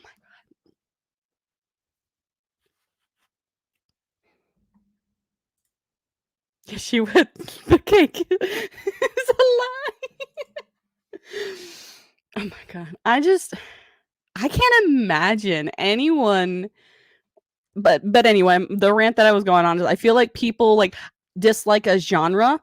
Yes, she would. The cake is a lie. Oh my god. I can't imagine anyone. But anyway, the rant that I was going on is I feel like people like dislike a genre.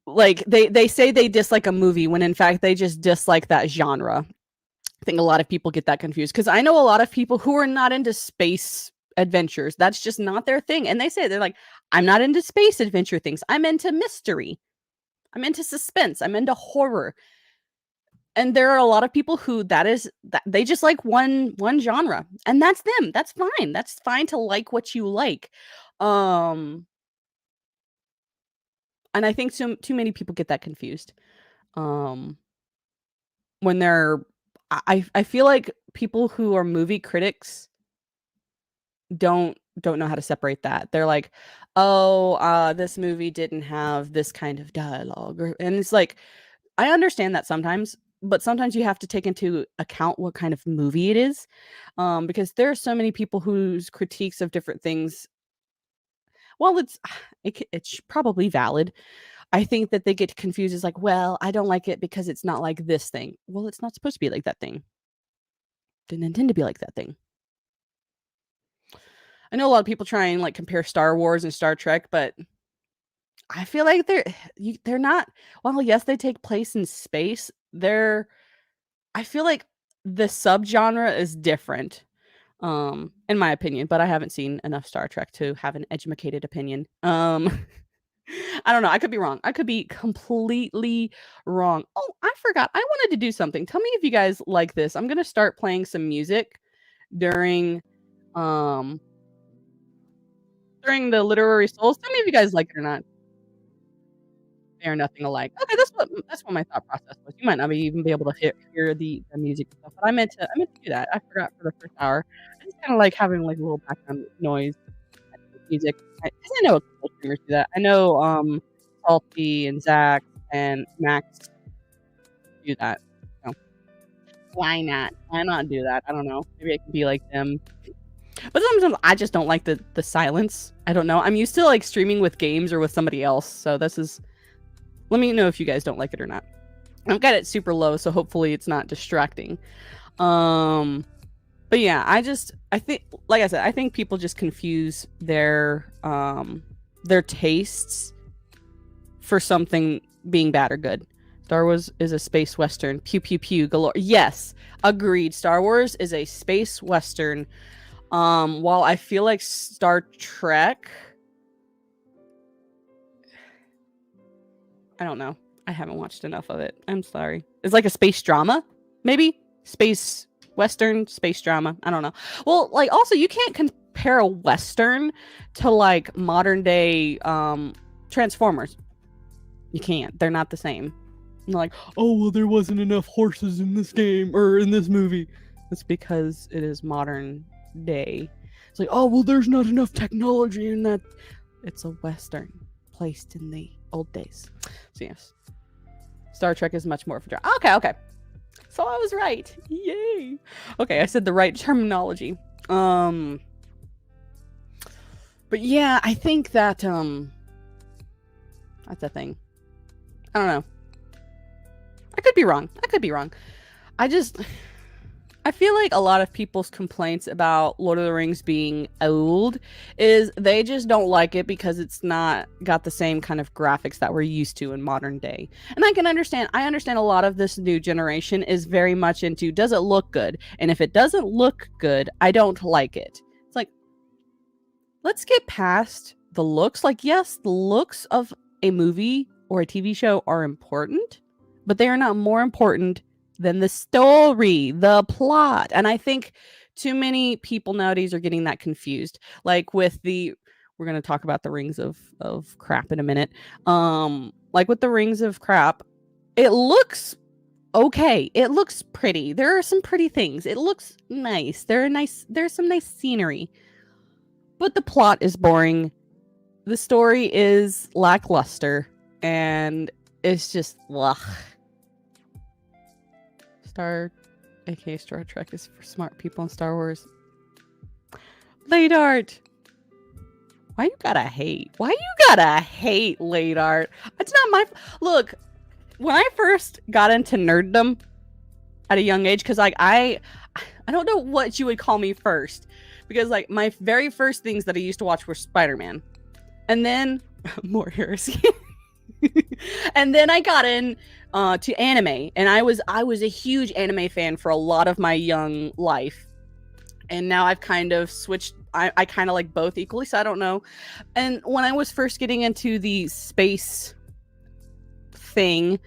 Like they say they dislike a movie when in fact they just dislike that genre. I think a lot of people get that confused, because I know a lot of people who are not into space adventures. That's just not their thing. And they're like, I'm not into space adventure things. I'm into mystery. I'm into suspense. I'm into horror. And there are a lot of people who that they just like one genre, and that's them. That's fine. That's fine to like what you like. And I think too many people get that confused. When they're, I feel like people who are movie critics don't know how to separate that. They're like, oh, this movie didn't have this kind of dialogue, and it's like, I understand that sometimes, but sometimes you have to take into account what kind of movie it is, because there are so many people whose critiques of different things, well, it's probably valid. I think that they get confused as like, well, I don't like it because it's not like this thing. Well, it's not supposed to be like that thing. Didn't intend to be like that thing. I know a lot of people try and like compare Star Wars and Star Trek, but I feel like they're not. Well, yes, they take place in space. I feel like the subgenre is different, in my opinion, but I haven't seen enough Star Trek to have an educated opinion. I don't know. I could be wrong. I could be completely wrong. Oh, I forgot. I wanted to do something. Tell me if you guys like this. I'm gonna start playing some music during um during the literary souls. Tell me if you guys like it or not. They are nothing alike. Okay, that's what my thought process was. You might not even be able to hear the music and stuff, but I meant to do that. I forgot for the first hour. I just kind of like having like a little background noise music. Because I know a couple streamers do that. I know Salty and Zach and Max do that. So why not? Why not do that? I don't know. Maybe I can be like them. But sometimes I just don't like the silence. I don't know. I'm used to like streaming with games or with somebody else. So let me know if you guys don't like it or not. I've got it super low, so hopefully it's not distracting. But yeah, I think, like I said, I think people just confuse their tastes for something being bad or good. Star Wars is a space western. Pew pew pew galore. Yes, agreed. Star Wars is a space western. While I feel like Star Trek, I don't know. I haven't watched enough of it. I'm sorry. It's like a space drama, maybe? Space western, space drama. I don't know. Well, like also you can't compare a western to like modern day Transformers. You can't. They're not the same. And like, oh well, there wasn't enough horses in this game or in this movie. That's because it is modern day. It's like, oh well, there's not enough technology in that. It's a western placed in the old days. So yes, Star Trek is much more of a drama. Okay. So I was right. Yay. Okay, I said the right terminology. But yeah, I think that that's a thing. I don't know. I could be wrong. I feel like a lot of people's complaints about Lord of the Rings being old is they just don't like it because it's not got the same kind of graphics that we're used to in modern day. And I understand a lot of this new generation is very much into, does it look good? And if it doesn't look good, I don't like it. It's like, let's get past the looks. Like, yes, the looks of a movie or a TV show are important, but they are not more important than the story, the plot. And I think too many people nowadays are getting that confused. Like with we're going to talk about the Rings of Crap in a minute. Like with the Rings of Crap, it looks okay. It looks pretty. There are some pretty things. It looks nice. There's some nice scenery. But the plot is boring. The story is lackluster. And it's just, ugh. Star Trek is for smart people in Star Wars. Late art. Why you gotta hate? Late art? It's not my... Look, when I first got into nerddom at a young age, because like I don't know what you would call me first. Because like my very first things that I used to watch were Spider-Man. And then... more heresy. And then I got in to anime, and I was a huge anime fan for a lot of my young life, and now I've kind of switched. I kind of like both equally, so I don't know. And when I was first getting into the space thing,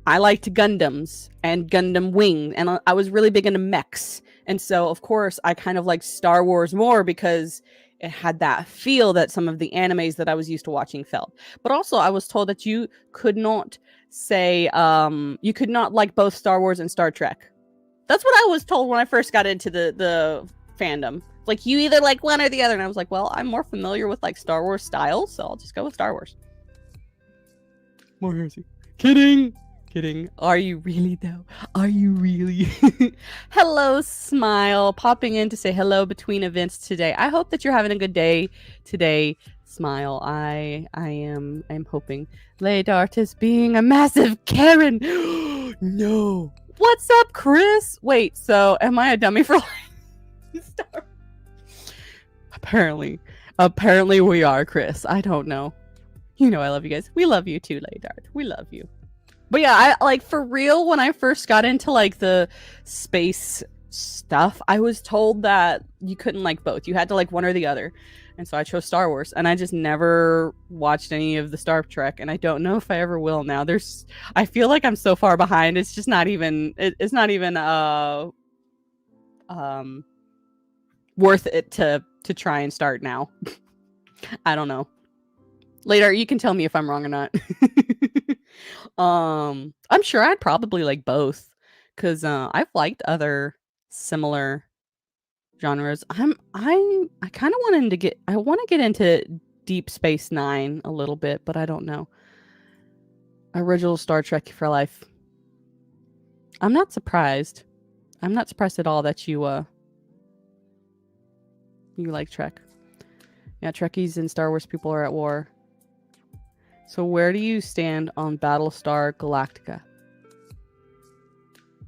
I liked Gundams and Gundam Wing, and I was really big into mechs, and so of course I kind of liked Star Wars more because it had that feel that some of the animes that I was used to watching felt. But also I was told that you could not say, you could not like both Star Wars and Star Trek. That's what I was told when I first got into the fandom. Like, you either like one or the other. And I was like, well, I'm more familiar with like Star Wars styles, so I'll just go with Star Wars. More heresy. Kidding. kidding. Are you really though? Are you really? Hello, Smile. Popping in to say hello between events today. I hope that you're having a good day today, Smile. I'm hoping. Laydart is being a massive Karen. No. What's up, Chris? Wait, so am I a dummy for Star? Apparently we are, Chris. I don't know. You know I love you guys. We love you too, Laydart. We love you. But yeah, I like for real when I first got into like the space stuff, I was told that you couldn't like both. You had to like one or the other. And so I chose Star Wars, and I just never watched any of the Star Trek, and I don't know if I ever will now. I feel like I'm so far behind. It's just not even it's not even worth it to try and start now. I don't know. Later, you can tell me if I'm wrong or not. I'm sure I'd probably like both, because I've liked other similar genres. I kind of want to get into Deep Space Nine a little bit, but I don't know. Original Star Trek for life. I'm not surprised. I'm not surprised at all that you like Trek. Yeah, Trekkies and Star Wars people are at war. So where do you stand on Battlestar Galactica?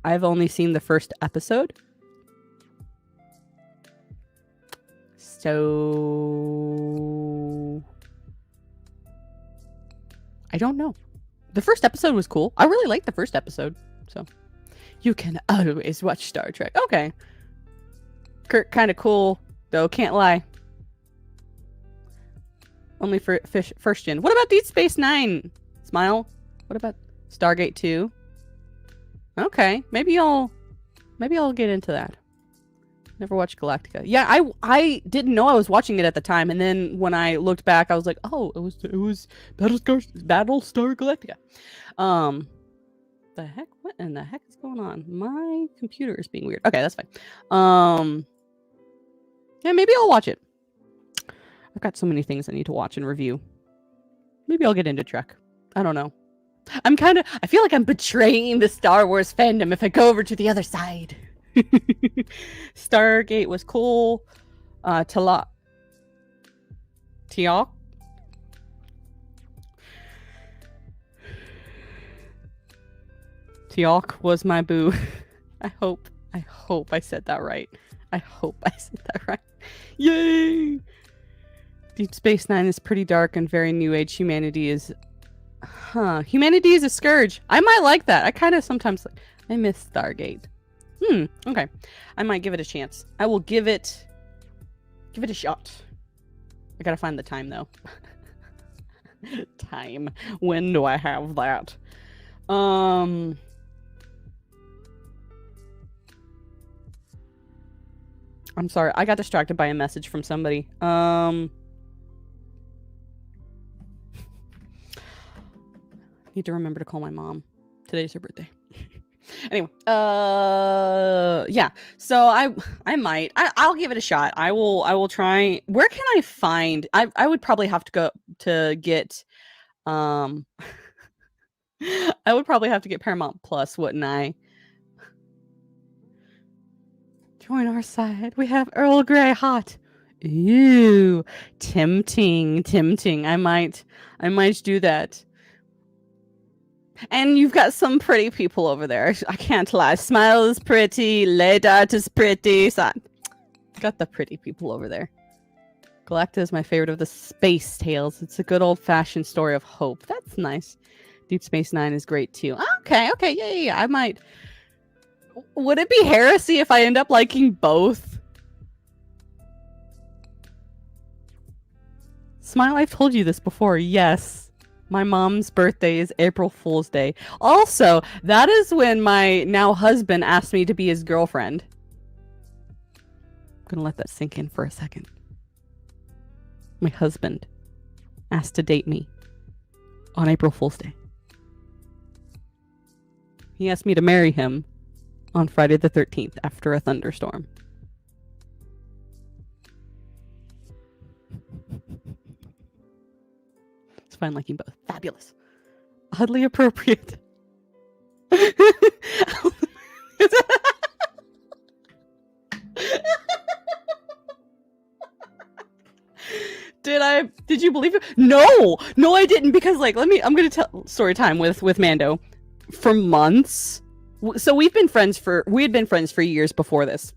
I've only seen the first episode. So I don't know. The first episode was cool. I really liked the first episode. So you can always watch Star Trek. Okay. Kirk kind of cool, though, can't lie. Only for first gen. What about Deep Space Nine? Smile. What about Stargate 2? Okay, maybe I'll get into that. Never watched Galactica. Yeah, I didn't know I was watching it at the time, and then when I looked back, I was like, oh, it was Battlestar Galactica. The heck? What in the heck is going on? My computer is being weird. Okay, that's fine. Yeah, maybe I'll watch it. I've got so many things I need to watch and review. Maybe I'll get into Trek. I don't know. I feel like I'm betraying the Star Wars fandom if I go over to the other side. Stargate was cool. Teal'c was my boo. I hope I said that right. Yay! Deep Space Nine is pretty dark and very new age. Humanity is a scourge. I might like that. I kind of sometimes I miss Stargate. Okay. I might give it a chance. I will give it a shot. I gotta find the time though. Time. When do I have that? I'm sorry. I got distracted by a message from somebody. Need to remember to call my mom. Today's her birthday. Anyway, yeah. So I'll give it a shot. I will try. Where can I find? I would probably have to go to get I would probably have to get Paramount Plus, wouldn't I? Join our side. We have Earl Grey hot. Ew. Tempting. I might do that. And you've got some pretty people over there. I can't lie. Smile is pretty. Laydart is pretty. So got the pretty people over there. Galacta is my favorite of the space tales. It's a good old-fashioned story of hope. That's nice. Deep Space Nine is great too. Okay. Yeah. I might. Would it be heresy if I end up liking both? Smile, I've told you this before. Yes. My mom's birthday is April Fool's Day. Also, that is when my now husband asked me to be his girlfriend. I'm gonna let that sink in for a second. My husband asked to date me on April Fool's Day. He asked me to marry him on Friday the 13th after a thunderstorm. It's fine liking both. Fabulous. Oddly appropriate. Did you believe it? No, I didn't, because like, I'm gonna tell story time with Mando. For months, so we had been friends for years before this.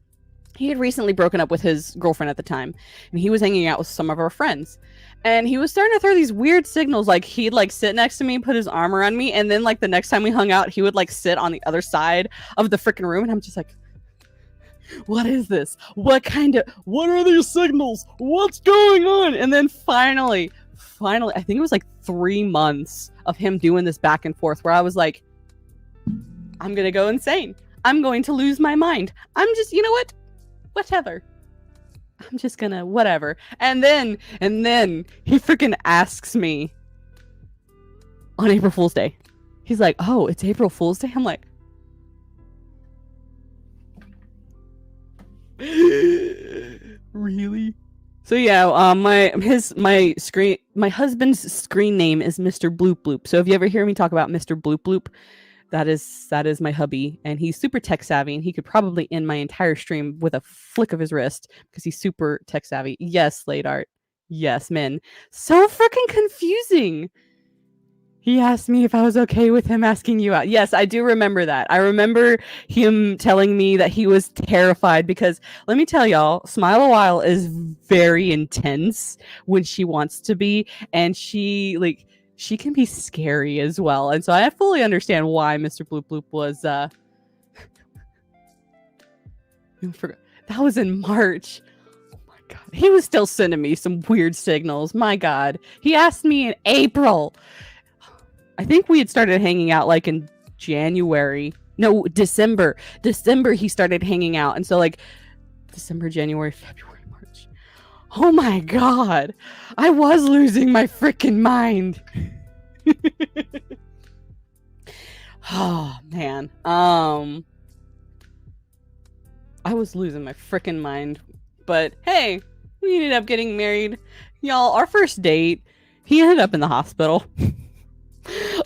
He had recently broken up with his girlfriend at the time, and he was hanging out with some of our friends, and he was starting to throw these weird signals. Like, he'd like sit next to me, put his arm around me, and then like the next time we hung out, he would like sit on the other side of the freaking room, and I'm just like, what is this? What are these signals? What's going on? And then finally, I think it was like 3 months of him doing this back and forth, where I was like, I'm gonna go insane. I'm going to lose my mind. I'm just, you know what? Whatever. I'm just gonna whatever. And then he freaking asks me on April Fool's Day. He's like, "Oh, it's April Fool's Day?" I'm like, really? So yeah, my husband's screen name is Mr. Bloop Bloop. So if you ever hear me talk about Mr. Bloop Bloop, that is my hubby, and he's super tech savvy, and he could probably end my entire stream with a flick of his wrist because he's super tech savvy. Yes, late art. Yes, men. So freaking confusing. He asked me if I was okay with him asking you out. Yes, I do remember that. I remember him telling me that he was terrified because, let me tell y'all, Smile a While is very intense when she wants to be, and she can be scary as well. And so I fully understand why Mr. Bloop Bloop was that was in March. Oh my god. He was still sending me some weird signals. My god. He asked me in April. I think we had started hanging out like in January. No, December. December he started hanging out. And so like December, January, February, March. Oh my god. I was losing my freaking mind. Oh man. I was losing my freaking mind. But hey, we ended up getting married. Y'all, our first date, he ended up in the hospital.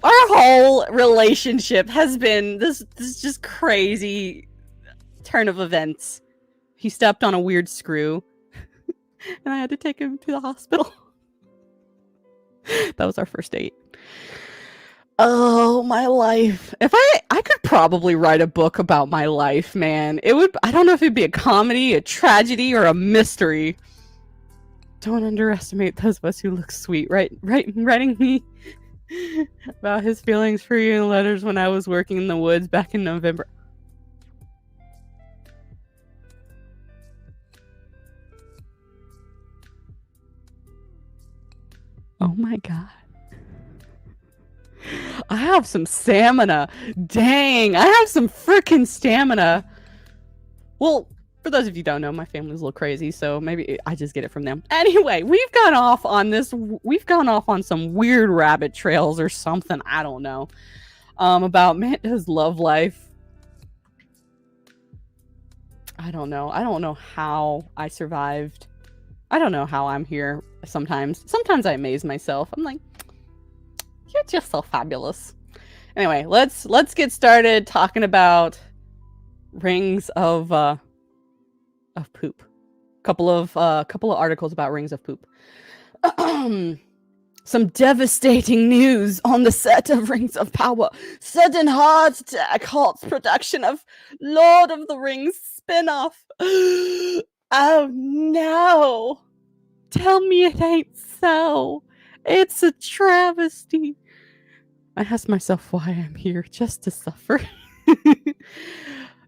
Our whole relationship has been this just crazy turn of events. He stepped on a weird screw and I had to take him to the hospital. That was our first date. Oh, my life. If I could probably write a book about my life, man. I don't know if it'd be a comedy, a tragedy, or a mystery. Don't underestimate those of us who look sweet, writing me about his feelings for you in letters when I was working in the woods back in November. Oh my god. I have some stamina. Dang, I have some freaking stamina. Well, for those of you who don't know, my family's a little crazy, so maybe I just get it from them. Anyway, we've gone off on some weird rabbit trails or something, I don't know, about Mando's love life. I don't know how I survived. I don't know how I'm here sometimes. Sometimes I amaze myself. I'm like, you're just so fabulous. Anyway, let's get started talking about rings of poop. Couple of articles about rings of poop. Some devastating news on the set of Rings of Power. Sudden heart attack halts production of Lord of the Rings spin-off. Oh no! Tell me it ain't so. It's a travesty. I ask myself why I'm here, just to suffer.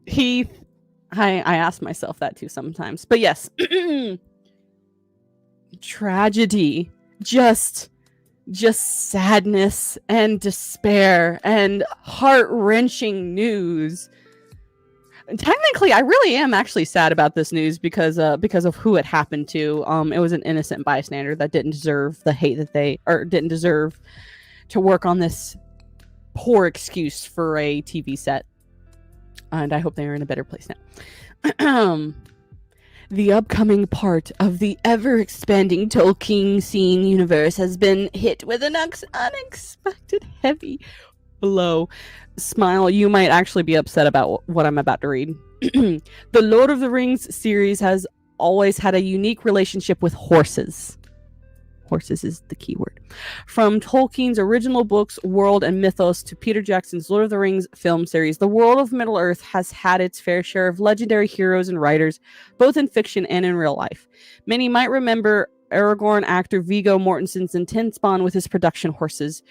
I ask myself that too sometimes. But yes, tragedy, just sadness and despair and heart-wrenching news. And technically, I really am actually sad about this news because of who it happened to. It was an innocent bystander that didn't deserve the hate didn't deserve to work on this poor excuse for a TV set. And I hope they are in a better place now. The upcoming part of the ever-expanding Tolkien universe has been hit with an unexpected heavy blow. Smile, you might actually be upset about what I'm about to read. The Lord of the Rings series has always had a unique relationship with horses. Horses is the key word. From Tolkien's original books, world, and mythos to Peter Jackson's Lord of the Rings film series, the world of Middle-earth has had its fair share of legendary heroes and writers, both in fiction and in real life. Many might remember Aragorn actor Viggo Mortensen's intense bond with his production horses,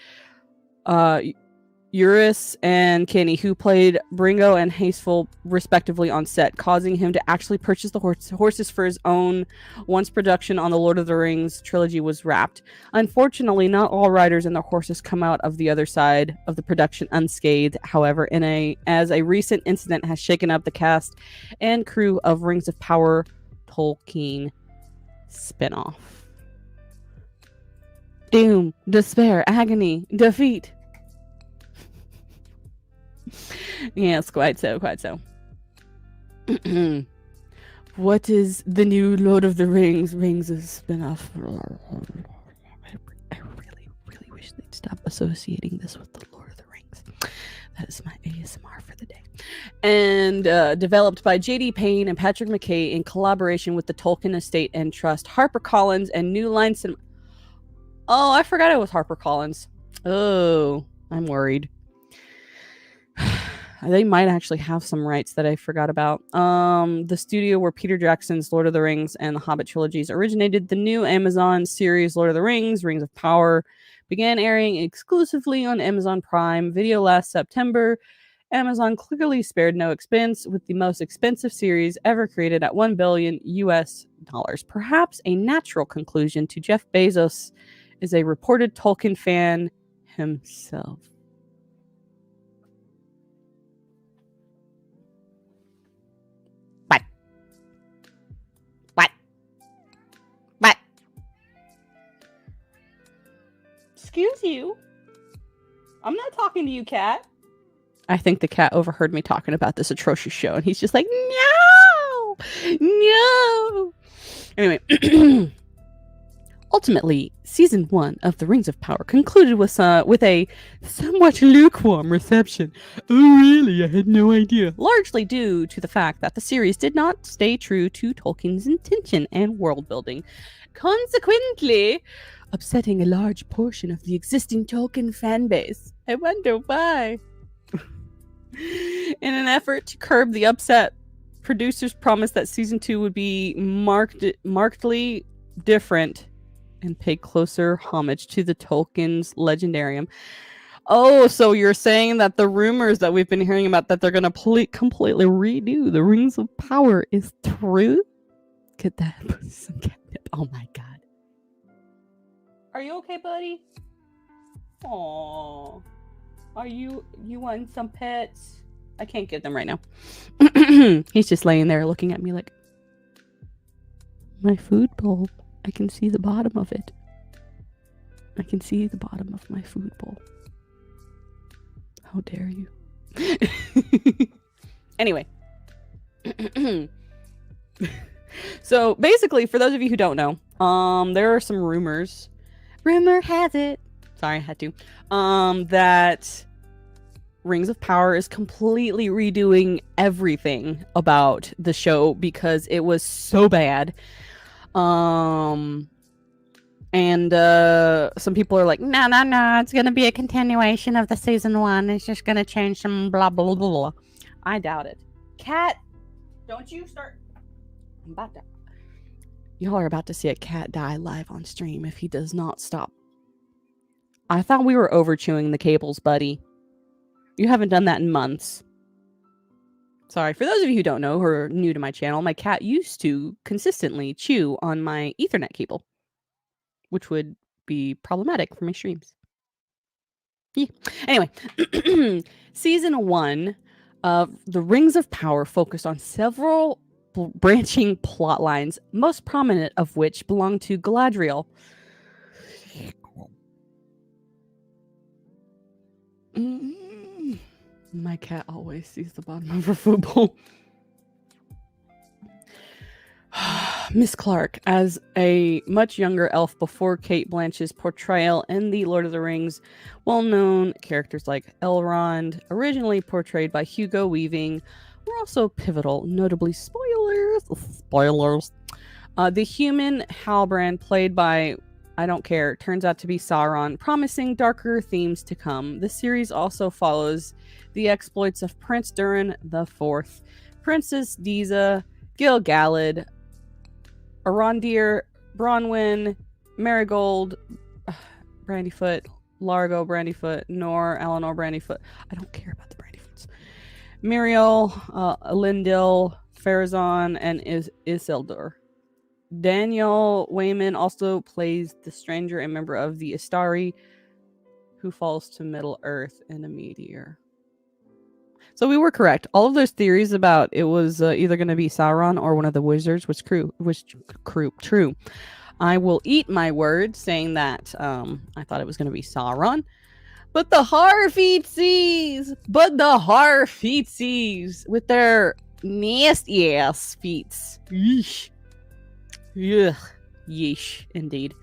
Eurus and Kenny, who played Bringo and Hasteful respectively on set, causing him to actually purchase the horses for his own once production on the Lord of the Rings trilogy was wrapped. Unfortunately, not all riders and their horses come out of the other side of the production unscathed. However, as a recent incident has shaken up the cast and crew of Rings of Power Tolkien spinoff. Doom, despair, agony, defeat. Yes, quite so. What is the new Lord of the Rings? Rings is spin-off. I really wish they'd stop associating this with the Lord of the Rings. That is my ASMR for the day. And developed by J.D. Payne and Patrick McKay in collaboration with the Tolkien Estate and Trust, HarperCollins and New Line Cinema. Oh, I forgot it was HarperCollins. Oh, I'm worried. They might actually have some rights that I forgot about. The studio where Peter Jackson's Lord of the Rings and the Hobbit trilogies originated, the new Amazon series Lord of the Rings, Rings of Power, began airing exclusively on Amazon Prime Video last September. Amazon clearly spared no expense, with the most expensive series ever created at $1 billion US. Perhaps a natural conclusion to Jeff Bezos is a reported Tolkien fan himself. Excuse you. I'm not talking to you, cat. I think the cat overheard me talking about this atrocious show, and he's just like, no. Anyway, ultimately, season 1 of The Rings of Power concluded with a somewhat lukewarm reception. Oh, really? I had no idea. Largely due to the fact that the series did not stay true to Tolkien's intention and world building. Consequently, upsetting a large portion of the existing Tolkien fan base. I wonder why. In an effort to curb the upset, producers promised that season 2 would be markedly different and pay closer homage to the Tolkien's legendarium. Oh, so you're saying that the rumors that we've been hearing about that they're going to completely redo the Rings of Power is true? Get that. Some catnip. Oh my god. Are you okay, buddy? Aww. Are you want some pets? I can't get them right now. He's just laying there looking at me like, my food bowl. I can see the bottom of it. I can see the bottom of my food bowl. How dare you? Anyway. So basically, for those of you who don't know, there are some rumors. Rumor has it. Sorry, I had to. That Rings of Power is completely redoing everything about the show because it was so bad. And some people are like, no, it's gonna be a continuation of the season 1. It's just gonna change some blah blah blah blah. I doubt it. Cat, don't you start. I'm about to. Y'all are about to see a cat die live on stream if he does not stop. I thought we were over chewing the cables, buddy. You haven't done that in months. Sorry, for those of you who don't know, who are new to my channel, my cat used to consistently chew on my Ethernet cable, which would be problematic for my streams. Yeah. Anyway, season 1 of The Rings of Power focused on several branching plot lines, most prominent of which belong to Galadriel. My cat always sees the bottom of her food bowl. Miss Clark, as a much younger elf before Cate Blanchett's portrayal in The Lord of the Rings, well-known characters like Elrond, originally portrayed by Hugo Weaving, were also pivotal, notably spoilers. The human Halbrand, played by I don't care. Turns out to be Sauron, promising darker themes to come. The series also follows the exploits of Prince Durin IV, Princess Disa, Gil-galad, Arondir, Bronwyn, Marigold, Brandyfoot, Largo Brandyfoot, Nor, Eleanor Brandyfoot. I don't care about the Brandyfoots. Muriel, Elendil, Pharazôn, and Isildur. Daniel Wayman also plays the stranger and member of the Istari who falls to Middle Earth in a meteor. So we were correct. All of those theories about it was either going to be Sauron or one of the wizards was true. I will eat my words saying that I thought it was going to be Sauron. But the Harfeetsies! With their nasty ass feet. Yeesh. Ugh. Yeesh, indeed.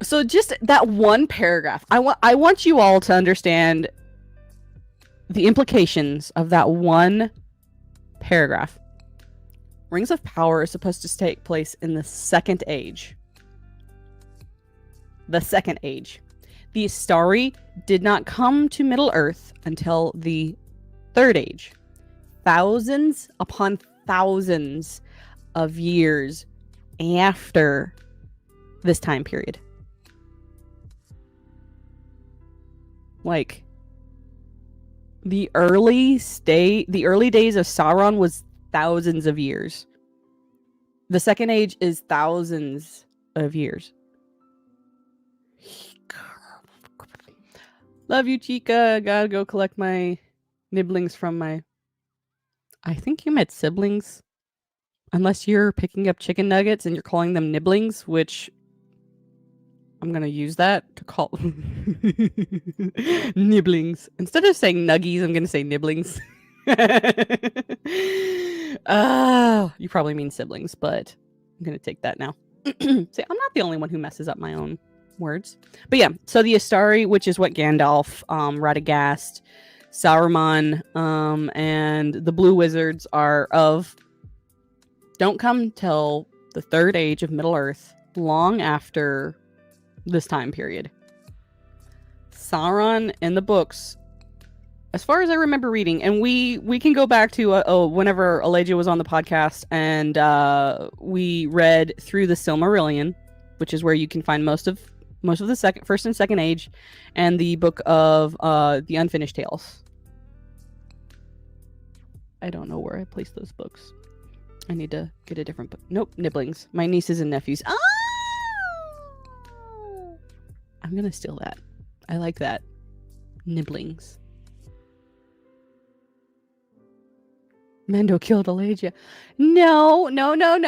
So just that one paragraph. I want you all to understand the implications of that one paragraph. Rings of Power is supposed to take place in the Second Age. The Second Age. The Istari did not come to Middle-earth until the Third Age. Thousands upon thousands of years after this time period. Like, the early days of Sauron was thousands of years. The Second Age is thousands of years. Love you, Chica. Gotta go collect my nibblings from my... I think you meant siblings. Unless you're picking up chicken nuggets and you're calling them nibblings, which... I'm going to use that to call... nibblings. Instead of saying nuggies, I'm going to say nibblings. You probably mean siblings, but I'm going to take that now. See, I'm not the only one who messes up my own words. But yeah, so the Istari, which is what Gandalf, Radagast, Saruman, and the Blue Wizards are of, don't come till the Third Age of Middle-earth, long after this time period. Sauron in the books, as far as I remember reading, and we can go back to whenever Elijah was on the podcast, and we read through the Silmarillion, which is where you can find most of the First and Second Age, and the book of the Unfinished Tales. I don't know where I placed those books. I need to get a different book. Nope, nibblings. My nieces and nephews. Ah! I'm gonna steal that. I like that. Nibblings. Mendo killed Elijah. No. Nay,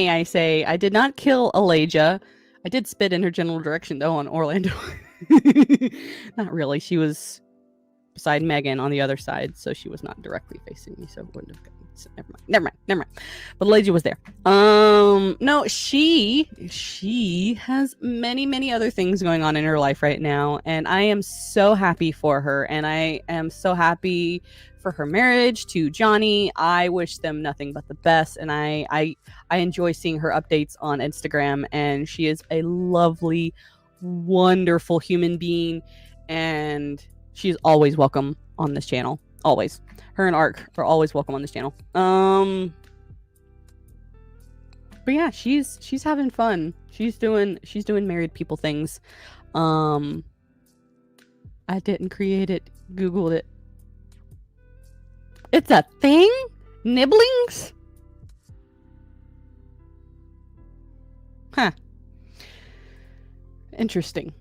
I say. I did not kill Elijah. I did spit in her general direction, though, on Orlando. Not really. She was beside Megan on the other side, so she was not directly facing me, so it wouldn't have gotten... So never mind. But Elijah was there. No, she has many other things going on in her life right now, and I am so happy for her, and I am so happy for her marriage to Johnny. I wish them nothing but the best, and I enjoy seeing her updates on Instagram, and she is a lovely, wonderful human being, and she's always welcome on this channel. Always. Her and Ark are always welcome on this channel. But yeah, she's having fun. She's doing married people things. I didn't create it. Googled it. It's a thing? Nibblings? Huh. Interesting.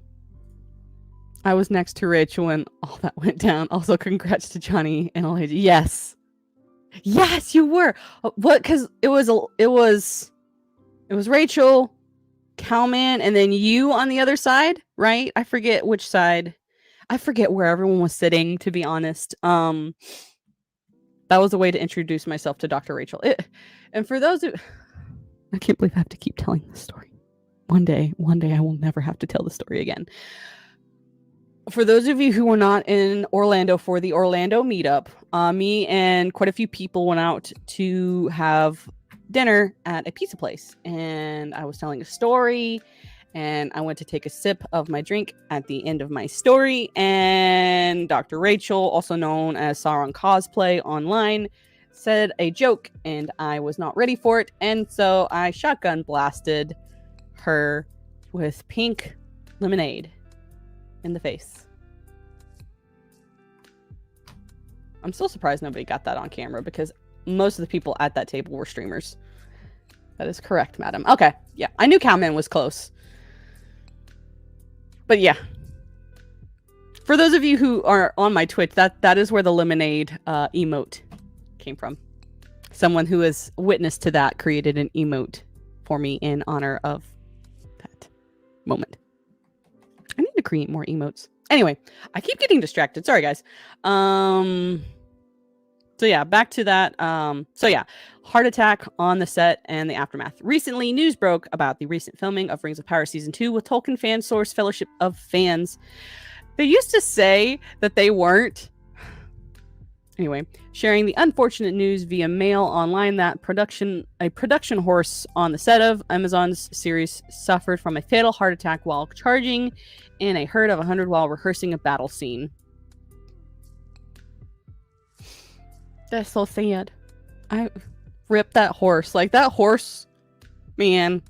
I was next to Rich when all that went down. Also, congrats to Johnny and Elijah. Yes, you were. What? Because it was Rachel, Cowman, and then you on the other side, right? I forget which side. I forget where everyone was sitting, to be honest. That was a way to introduce myself to Dr. Rachel. And for those who, I can't believe I have to keep telling this story. One day I will never have to tell the story again. For those of you who were not in Orlando for the Orlando meetup, me and quite a few people went out to have dinner at a pizza place, and I was telling a story, and I went to take a sip of my drink at the end of my story, and Dr. Rachel, also known as Sauron Cosplay online, said a joke, and I was not ready for it, and so I shotgun blasted her with pink lemonade in the face. I'm still surprised nobody got that on camera because most of the people at that table were streamers. That is correct, madam. Okay, yeah. I knew Cowman was close. But yeah. For those of you who are on my Twitch, that is where the lemonade emote came from. Someone who has witnessed to that created an emote for me in honor of that moment. I need to create more emotes. Anyway, I keep getting distracted. Sorry, guys. So yeah, back to that. So yeah, heart attack on the set and the aftermath. Recently, news broke about the recent filming of Rings of Power Season 2 with Tolkien fan source Fellowship of Fans. They used to say that they weren't. Anyway, sharing the unfortunate news via mail online that a production horse on the set of Amazon's series suffered from a fatal heart attack while charging in a herd of 100 while rehearsing a battle scene. That's so sad. I ripped that horse. Like, that horse, man.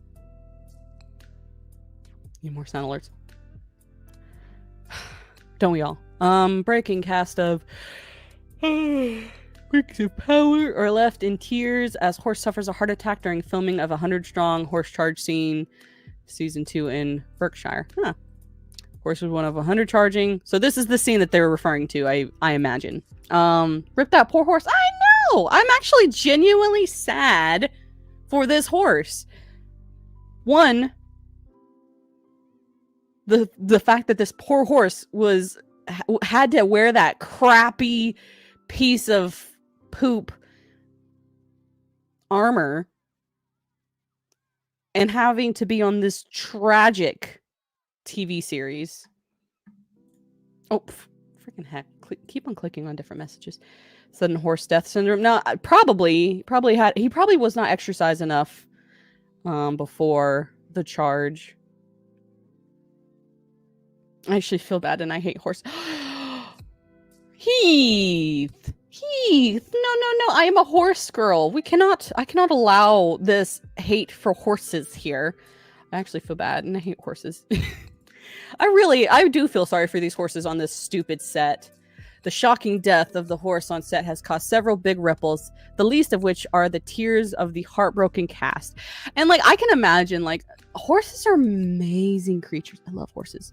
Need more sound alerts. Don't we all? Breaking cast of Rings of Power are left in tears as horse suffers a heart attack during filming of a 100-strong horse charge scene, season 2 in Berkshire. Huh. Horse was one of 100 charging. So this is the scene that they were referring to, I imagine. Rip that poor horse. I know! I'm actually genuinely sad for this horse. One, the fact that this poor horse had to wear that crappy piece of poop armor and having to be on this tragic TV series. Oh, freaking heck. Keep on clicking on different messages. Sudden horse death syndrome. No, he probably was not exercised enough before the charge. I actually feel bad and I hate horse. Heath. No. I am a horse girl. I cannot allow this hate for horses here. I actually feel bad and I hate horses. I do feel sorry for these horses on this stupid set. The shocking death of the horse on set has caused several big ripples, the least of which are the tears of the heartbroken cast. And like, I can imagine, like, horses are amazing creatures. I love horses.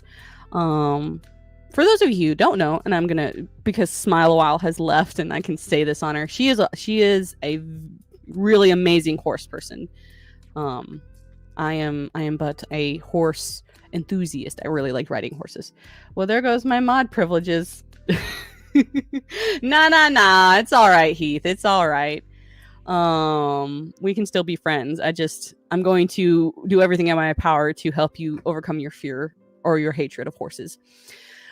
For those of you who don't know, and I'm gonna, because Smile a While has left and I can say this on her, she is a really amazing horse person. I am but a horse enthusiast. I really like riding horses. Well, there goes my mod privileges. Nah. It's all right, Heath. It's all right. We can still be friends. I'm going to do everything in my power to help you overcome your fear or your hatred of horses.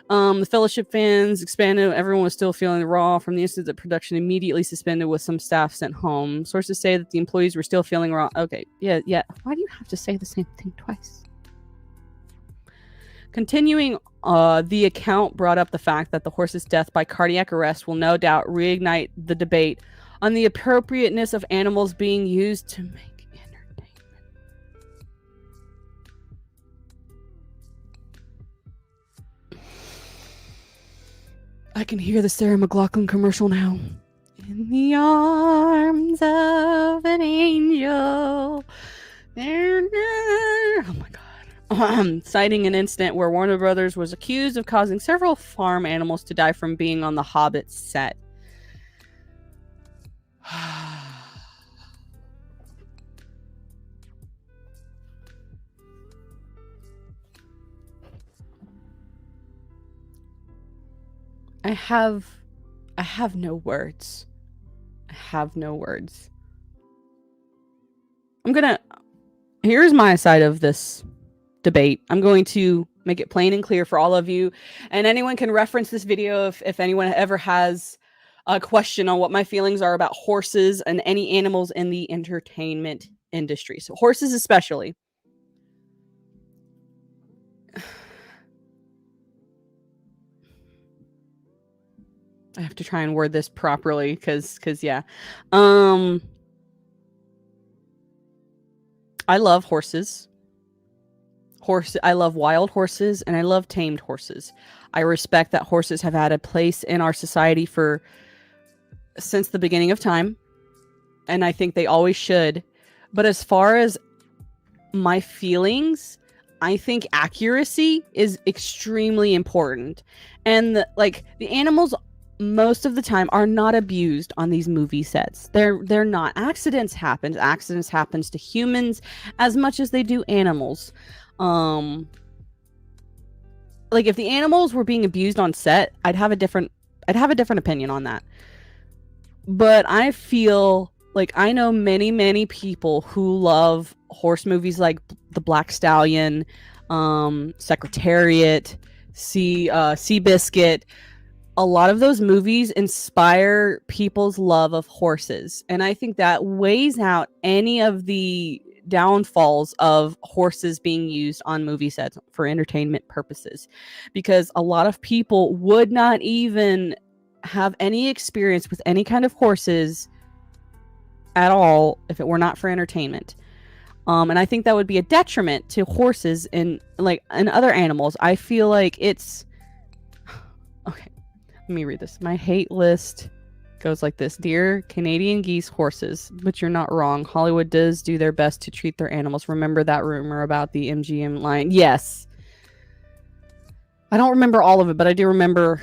The Fellowship fans expanded. Everyone was still feeling raw from the instant that production immediately suspended with some staff sent home. Sources say that the employees were still feeling raw. Okay, yeah. Why do you have to say the same thing twice? Continuing, the account brought up the fact that the horse's death by cardiac arrest will no doubt reignite the debate on the appropriateness of animals being used to make entertainment. I can hear the Sarah McLachlan commercial now. In the arms of an angel. Oh my god. Citing an incident where Warner Brothers was accused of causing several farm animals to die from being on the Hobbit set. I have no words. Here's my side of this debate. I'm going to make it plain and clear for all of you, and anyone can reference this video if anyone ever has a question on what my feelings are about horses and any animals in the entertainment industry. So horses especially. I have to try and word this properly because yeah. I love horses. I love wild horses and I love tamed horses. I respect that horses have had a place in our society since the beginning of time, and I think they always should. But as far as my feelings, I think accuracy is extremely important, and the animals most of the time are not abused on these movie sets. They're not. Accidents happen to humans as much as they do animals. If the animals were being abused on set, I'd have a different opinion on that. But I feel like I know many people who love horse movies like The Black Stallion, Secretariat, Seabiscuit. A lot of those movies inspire people's love of horses, and I think that weighs out any of the downfalls of horses being used on movie sets for entertainment purposes, because a lot of people would not even have any experience with any kind of horses at all if it were not for entertainment. And I think that would be a detriment to horses and other animals. I feel like it's okay. Let me read this. My hate list goes like this. Dear Canadian geese horses, but you're not wrong. Hollywood does do their best to treat their animals. Remember that rumor about the MGM lion? Yes. I don't remember all of it, but I do remember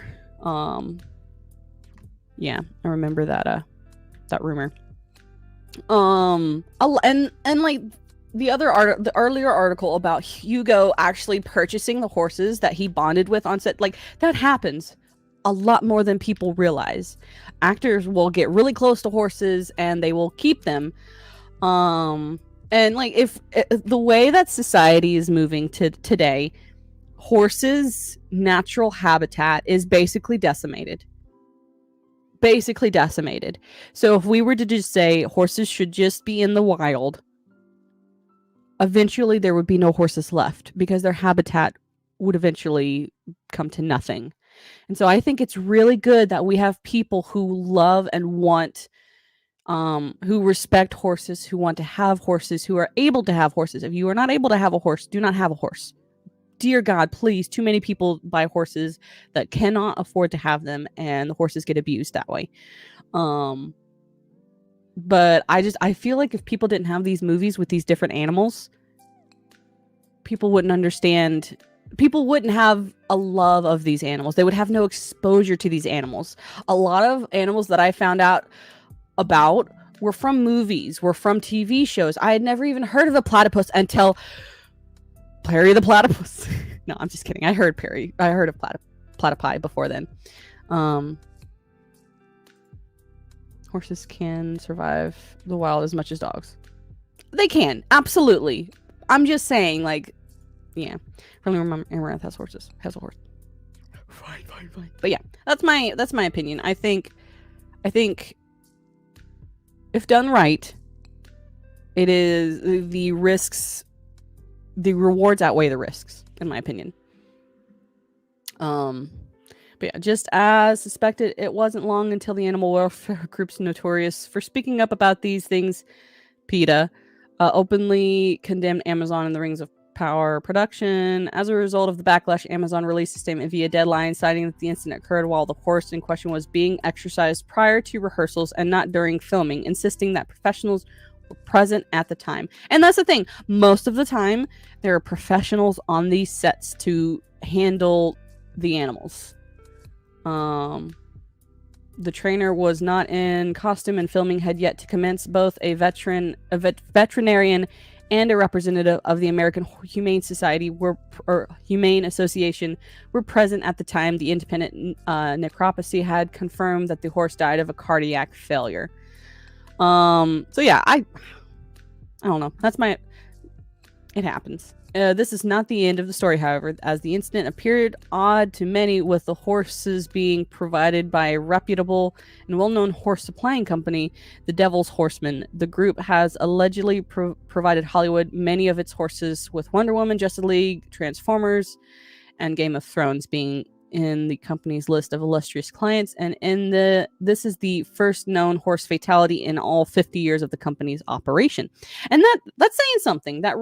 yeah, I remember that rumor. And like the earlier article about Hugo actually purchasing the horses that he bonded with on set, like that happens a lot more than people realize. Actors will get really close to horses and they will keep them. And if the way that society is moving to today, horses' natural habitat is basically decimated. So if we were to just say horses should just be in the wild, eventually there would be no horses left because their habitat would eventually come to nothing. And so I think it's really good that we have people who love and want, who respect horses, who want to have horses, who are able to have horses. If you are not able to have a horse, do not have a horse. Dear God, please. Too many people buy horses that cannot afford to have them, and the horses get abused that way. But I feel like if people didn't have these movies with these different animals, people wouldn't understand. People wouldn't have a love of these animals. They would have no exposure to these animals. A lot of animals that I found out about were from movies, were from TV shows. I had never even heard of a platypus until Perry the Platypus. No, I'm just kidding. I heard of platypi before then. Horses can survive the wild as much as dogs. They can, absolutely. I'm just saying, yeah. Really remember Amaranth has horses. Has a horse. Fine. But yeah, that's my opinion. I think if done right, it is the rewards outweigh the risks, in my opinion. But yeah, just as suspected, it wasn't long until the animal welfare groups notorious for speaking up about these things, PETA, openly condemned Amazon and the Rings of Power production. As a result of the backlash, Amazon released a statement via Deadline citing that the incident occurred while the horse in question was being exercised prior to rehearsals and not during filming, insisting that professionals were present at the time. And that's the thing. Most of the time, there are professionals on these sets to handle the animals. The trainer was not in costume and filming had yet to commence. Both a veterinarian and a representative of the American Humane Society Humane Association were present at the time. The independent necropsy had confirmed that the horse died of a cardiac failure. So yeah, I don't know. It happens. This is not the end of the story, however, as the incident appeared odd to many, with the horses being provided by a reputable and well-known horse supplying company, the Devil's Horsemen. The group has allegedly provided Hollywood many of its horses, with Wonder Woman, Justice League, Transformers, and Game of Thrones being in the company's list of illustrious clients. And this is the first known horse fatality in all 50 years of the company's operation. And that's saying something. That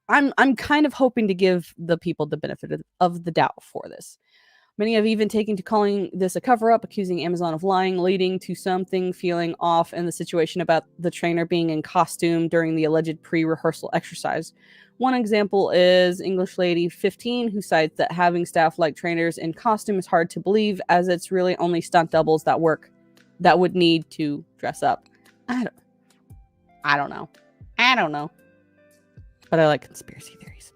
I'm kind of hoping to give the people the benefit of the doubt for this. Many have even taken to calling this a cover-up, accusing Amazon of lying, leading to something feeling off in the situation about the trainer being in costume during the alleged pre-rehearsal exercise. One example is English Lady 15, who cites that having staff like trainers in costume is hard to believe, as it's really only stunt doubles that would need to dress up. I don't know. But I like conspiracy theories.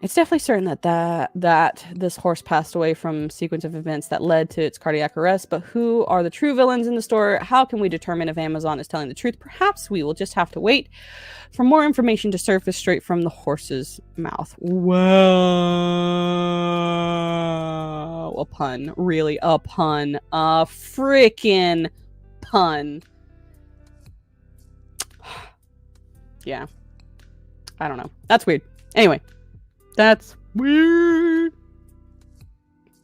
It's definitely certain that this horse passed away from a sequence of events that led to its cardiac arrest. But who are the true villains in the story? How can we determine if Amazon is telling the truth? Perhaps we will just have to wait for more information to surface straight from the horse's mouth. Whoa. A pun. Really, a pun. A freaking pun. Yeah. I don't know. That's weird. Anyway. That's weird.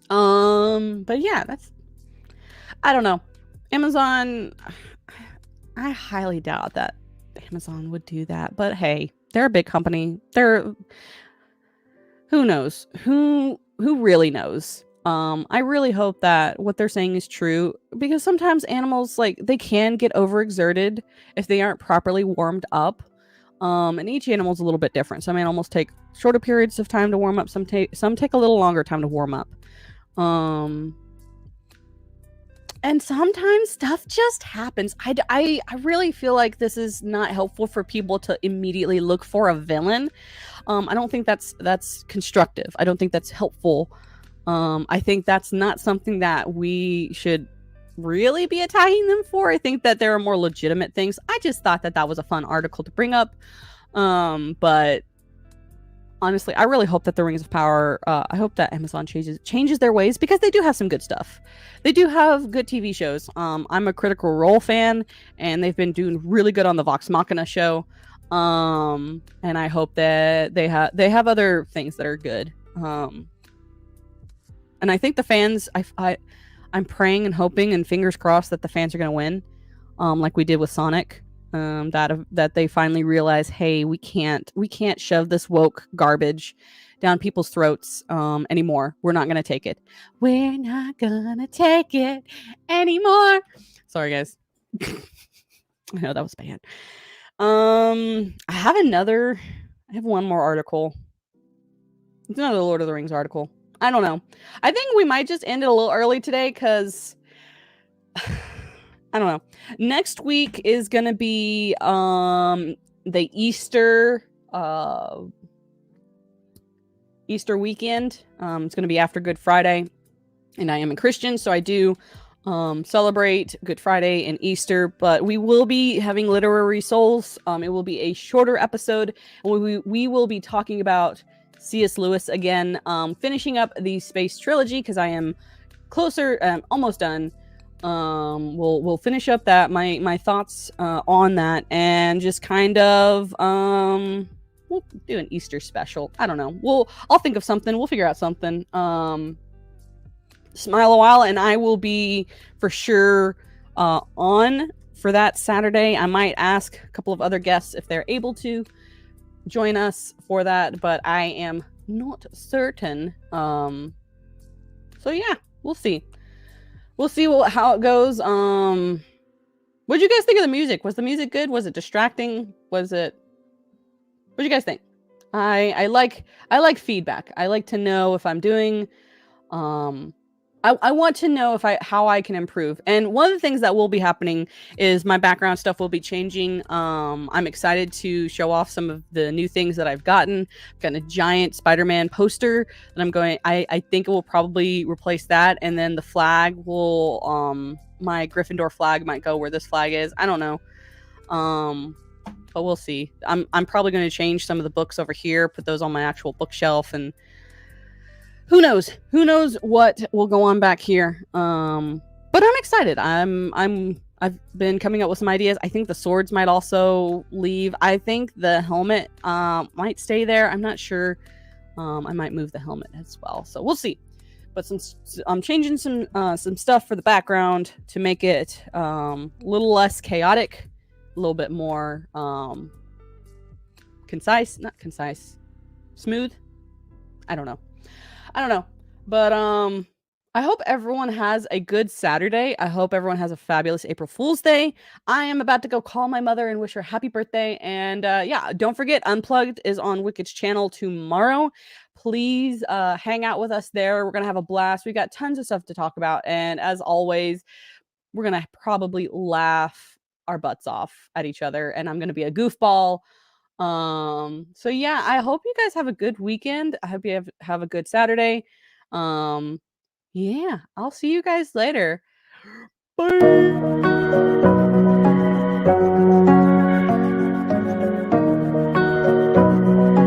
But yeah, I don't know. Amazon, I highly doubt that Amazon would do that, but hey, they're a big company. Who knows? Who really knows? I really hope that what they're saying is true, because sometimes animals, they can get overexerted if they aren't properly warmed up. And each animal's a little bit different. Some animals take shorter periods of time to warm up. Some take a little longer time to warm up. And sometimes stuff just happens. I really feel like this is not helpful for people to immediately look for a villain. I don't think that's constructive. I don't think that's helpful. I think that's not something that we should really be attacking them for. I think that there are more legitimate things. I just thought that was a fun article to bring up. But honestly, I really hope that the Rings of Power, I hope that Amazon changes their ways, because they do have some good stuff. They do have good TV shows. I'm a Critical Role fan, and they've been doing really good on the Vox Machina show. And I hope that they have other things that are good. And I think the fans, I'm praying and hoping and fingers crossed that the fans are going to win, like we did with Sonic. That they finally realize, hey, we can't shove this woke garbage down people's throats anymore. We're not going to take it. We're not going to take it anymore. Sorry, guys. I know that was bad. I have one more article. It's another Lord of the Rings article. I don't know. I think we might just end it a little early today, because I don't know. Next week is going to be the Easter weekend. It's going to be after Good Friday, and I am a Christian, so I do celebrate Good Friday and Easter, but we will be having Literary Souls. It will be a shorter episode, and we will be talking about C.S. Lewis again, finishing up the Space Trilogy, because I am closer, almost done. We'll finish up that, my thoughts on that, and just kind of we'll do an Easter special. I don't know. I'll think of something. We'll figure out something. Smile a while, and I will be for sure on for that Saturday. I might ask a couple of other guests if they're able to join us for that, but I am not certain. So yeah, we'll see. We'll see how it goes. What did you guys think of the music? Was the music good? Was it distracting? What did you guys think? I like feedback. I like to know if I'm doing I want to know how I can improve. And one of the things that will be happening is my background stuff will be changing. I'm excited to show off some of the new things that I've gotten. I've got a giant Spider-Man poster that I'm going. I think it will probably replace that, and then the flag will my Gryffindor flag might go where this flag is. I don't know. but we'll see. I'm probably going to change some of the books over here, put those on my actual bookshelf, and who knows what will go on back here. But I'm excited. I've been coming up with some ideas. I think the swords might also leave. I think the helmet might stay there. I'm not sure. I might move the helmet as well, so we'll see. But since I'm changing some stuff for the background to make it a little less chaotic, a little bit more concise, not concise, smooth. I don't know, but I hope everyone has a good Saturday. I hope everyone has a fabulous April Fool's Day. I am about to go call my mother and wish her happy birthday. And yeah, don't forget, Unplugged is on Wicked's channel tomorrow. Please hang out with us there. We're going to have a blast. We got tons of stuff to talk about. And as always, we're going to probably laugh our butts off at each other. And I'm going to be a goofball. So yeah, I hope you guys have a good weekend. I hope you have a good Saturday. Yeah, I'll see you guys later. Bye.